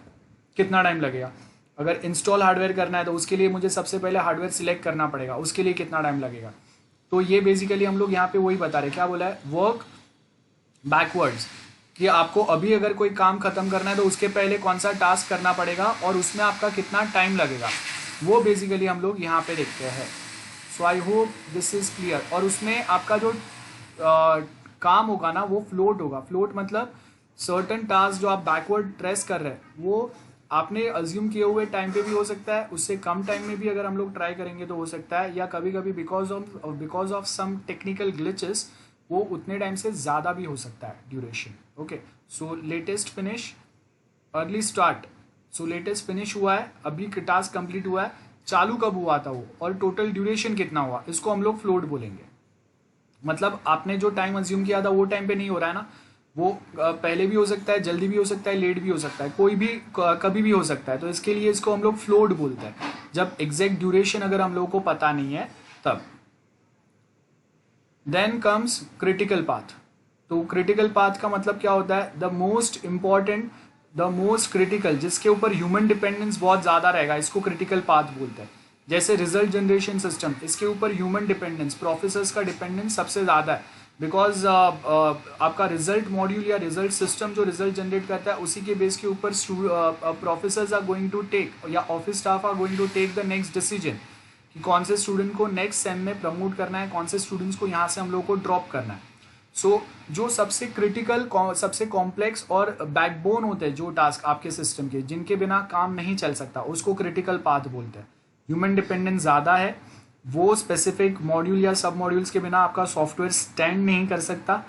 कितना टाइम लगेगा। अगर इंस्टॉल हार्डवेयर करना है तो उसके लिए मुझे सबसे पहले हार्डवेयर सिलेक्ट करना पड़ेगा, उसके लिए कितना टाइम लगेगा। तो ये बेसिकली हम लोग यहाँ पे वही बता रहे, क्या बोला है, वर्क बैकवर्ड्स, कि आपको अभी अगर कोई काम खत्म करना है तो उसके पहले कौन सा टास्क करना पड़ेगा और उसमें आपका कितना टाइम लगेगा, वो बेसिकली हम लोग यहाँ पे देखते हैं। So I hope this is clear. और उसमें आपका जो काम होगा ना वो फ्लोट होगा। फ्लोट मतलब सर्टन टास्क जो आप बैकवर्ड ट्रेस कर रहे हैं वो आपने अज्यूम किए हुए टाइम पे भी हो सकता है, उससे कम टाइम में भी अगर हम लोग ट्राई करेंगे तो हो सकता है, या कभी कभी because of some technical glitches वो उतने टाइम से ज़्यादा भी हो सकता है duration. Okay, so latest finish, early start, so latest finish हुआ है, अभी टास्क कंप्लीट हुआ है, चालू कब हुआ था वो, और टोटल ड्यूरेशन कितना हुआ, इसको हम लोग फ्लोट बोलेंगे। मतलब आपने जो टाइम अज्यूम किया था वो टाइम पे नहीं हो रहा है ना, वो पहले भी हो सकता है, जल्दी भी हो सकता है, लेट भी हो सकता है, कोई भी कभी भी हो सकता है। तो इसके लिए इसको हम लोग फ्लोट बोलते हैं, जब एग्जैक्ट ड्यूरेशन अगर हम लोगों को पता नहीं है तब। Then comes critical path. तो क्रिटिकल पाथ का मतलब क्या होता है, the most important, the most critical, जिसके ऊपर ह्यूमन डिपेंडेंस बहुत ज़्यादा रहेगा, इसको क्रिटिकल पाथ बोलते हैं। जैसे रिजल्ट जनरेशन सिस्टम, इसके ऊपर ह्यूमन डिपेंडेंस, प्रोफेसर्स का डिपेंडेंस सबसे ज़्यादा है, बिकॉज आपका रिजल्ट मॉड्यूल या रिजल्ट सिस्टम जो रिजल्ट जनरेट करता है उसी के बेस के ऊपर professors are going to take या office staff are going to take the next decision कि कौन से स्टूडेंट को नेक्स्ट सेम में प्रमोट करना है, कौन से स्टूडेंट्स को यहाँ से हम लोग को ड्रॉप करना है। सो जो सबसे क्रिटिकल, सबसे कॉम्प्लेक्स और बैकबोन होते हैं जो टास्क आपके सिस्टम के, जिनके बिना काम नहीं चल सकता, उसको क्रिटिकल पाथ बोलते हैं। ह्यूमन डिपेंडेंस ज़्यादा है, वो स्पेसिफिक मॉड्यूल या सब मॉड्यूल्स के बिना आपका सॉफ्टवेयर स्टैंड नहीं कर सकता,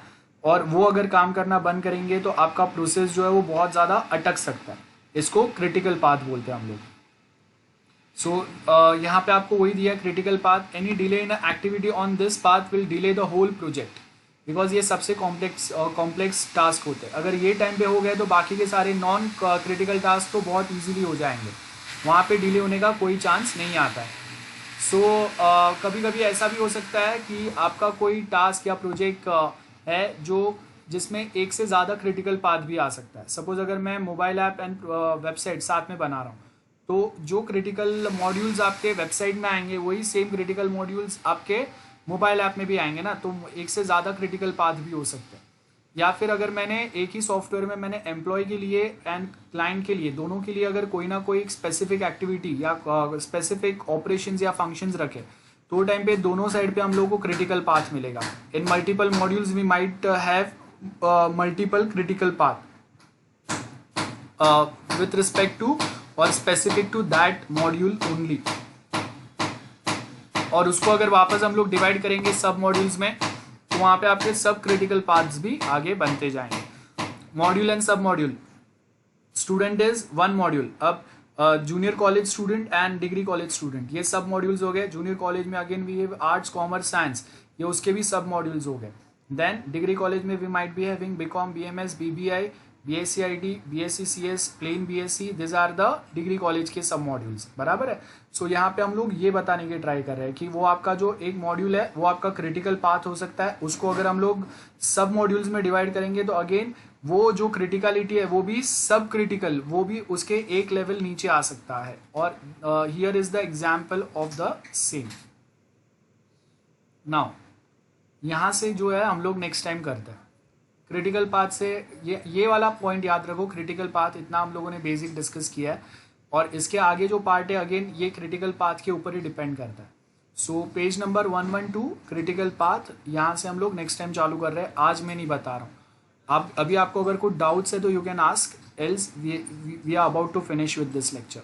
और वो अगर काम करना बंद करेंगे तो आपका प्रोसेस जो है वो बहुत ज़्यादा अटक सकता है। इसको क्रिटिकल पाथ बोलते हैं हम लोग। सो यहाँ पे आपको वही दिया critical path, any delay in activity on this path will delay the whole project, because ये सबसे कॉम्प्लेक्स टास्क होते हैं। अगर ये टाइम पे हो गए तो बाकी के सारे नॉन क्रिटिकल टास्क तो बहुत इजीली हो जाएंगे, वहाँ पे डिले होने का कोई चांस नहीं आता है। सो कभी कभी ऐसा भी हो सकता है कि आपका कोई टास्क या प्रोजेक्ट है जो जिसमें एक से ज़्यादा क्रिटिकल पाथ भी आ सकता है। सपोज अगर मैं मोबाइल ऐप एंड वेबसाइट साथ में बना रहा हूँ, तो जो क्रिटिकल मॉड्यूल्स आपके वेबसाइट में आएंगे वही सेम क्रिटिकल मॉड्यूल्स आपके मोबाइल ऐप में भी आएंगे ना, तो एक से ज़्यादा क्रिटिकल पाथ भी हो सकते हैं। या फिर अगर मैंने एक ही सॉफ्टवेयर में मैंने एम्प्लॉय के लिए एंड क्लाइंट के लिए दोनों के लिए अगर कोई ना कोई एक स्पेसिफिक एक्टिविटी या स्पेसिफिक ऑपरेशंस या फंक्शंस रखे, तो टाइम पे दोनों साइड पे हम लोग को क्रिटिकल पाथ मिलेगा। In multiple modules we might have multiple critical path with respect to और specific to that module only, और उसको अगर वापस हम लोग डिवाइड करेंगे सब मॉड्यूल्स में, तो वहाँ पे आपके सब क्रिटिकल पाथ्स भी आगे बनते जाएंगे। मॉड्यूल एंड सब module, student is one module. अब junior college student and degree college student, ये सब मॉड्यूल्स हो गए। जूनियर कॉलेज में again we have arts commerce science, ये उसके भी सब मॉड्यूल्स हो गए। देन डिग्री कॉलेज में we might be having BCom, BMS, BBI, BSc IT, BSc CS, plain BSc, this are the degree college के सब मॉड्यूल्स, बराबर है। सो यहाँ पे हम लोग ये बताने की ट्राई कर रहे हैं कि वो आपका जो एक मॉड्यूल है वो आपका क्रिटिकल पाथ हो सकता है, उसको अगर हम लोग सब मॉड्यूल्स में डिवाइड करेंगे तो अगेन वो जो क्रिटिकलिटी है वो भी सब क्रिटिकल, वो भी उसके एक लेवल नीचे आ सकता है। और here is the example of the same. Now यहाँ से जो है हम लोग नेक्स्ट टाइम करते हैं क्रिटिकल पाथ से। ये वाला पॉइंट याद रखो, क्रिटिकल पाथ इतना हम लोगों ने बेसिक डिस्कस किया है, और इसके आगे जो पार्ट है अगेन ये क्रिटिकल पाथ के ऊपर ही डिपेंड करता है। So page number 112 critical path, यहाँ से हम लोग नेक्स्ट टाइम चालू कर रहे हैं, आज मैं नहीं बता रहा हूँ। अब अभी आपको अगर कोई डाउट्स है तो you can ask, else we are about to finish with this lecture.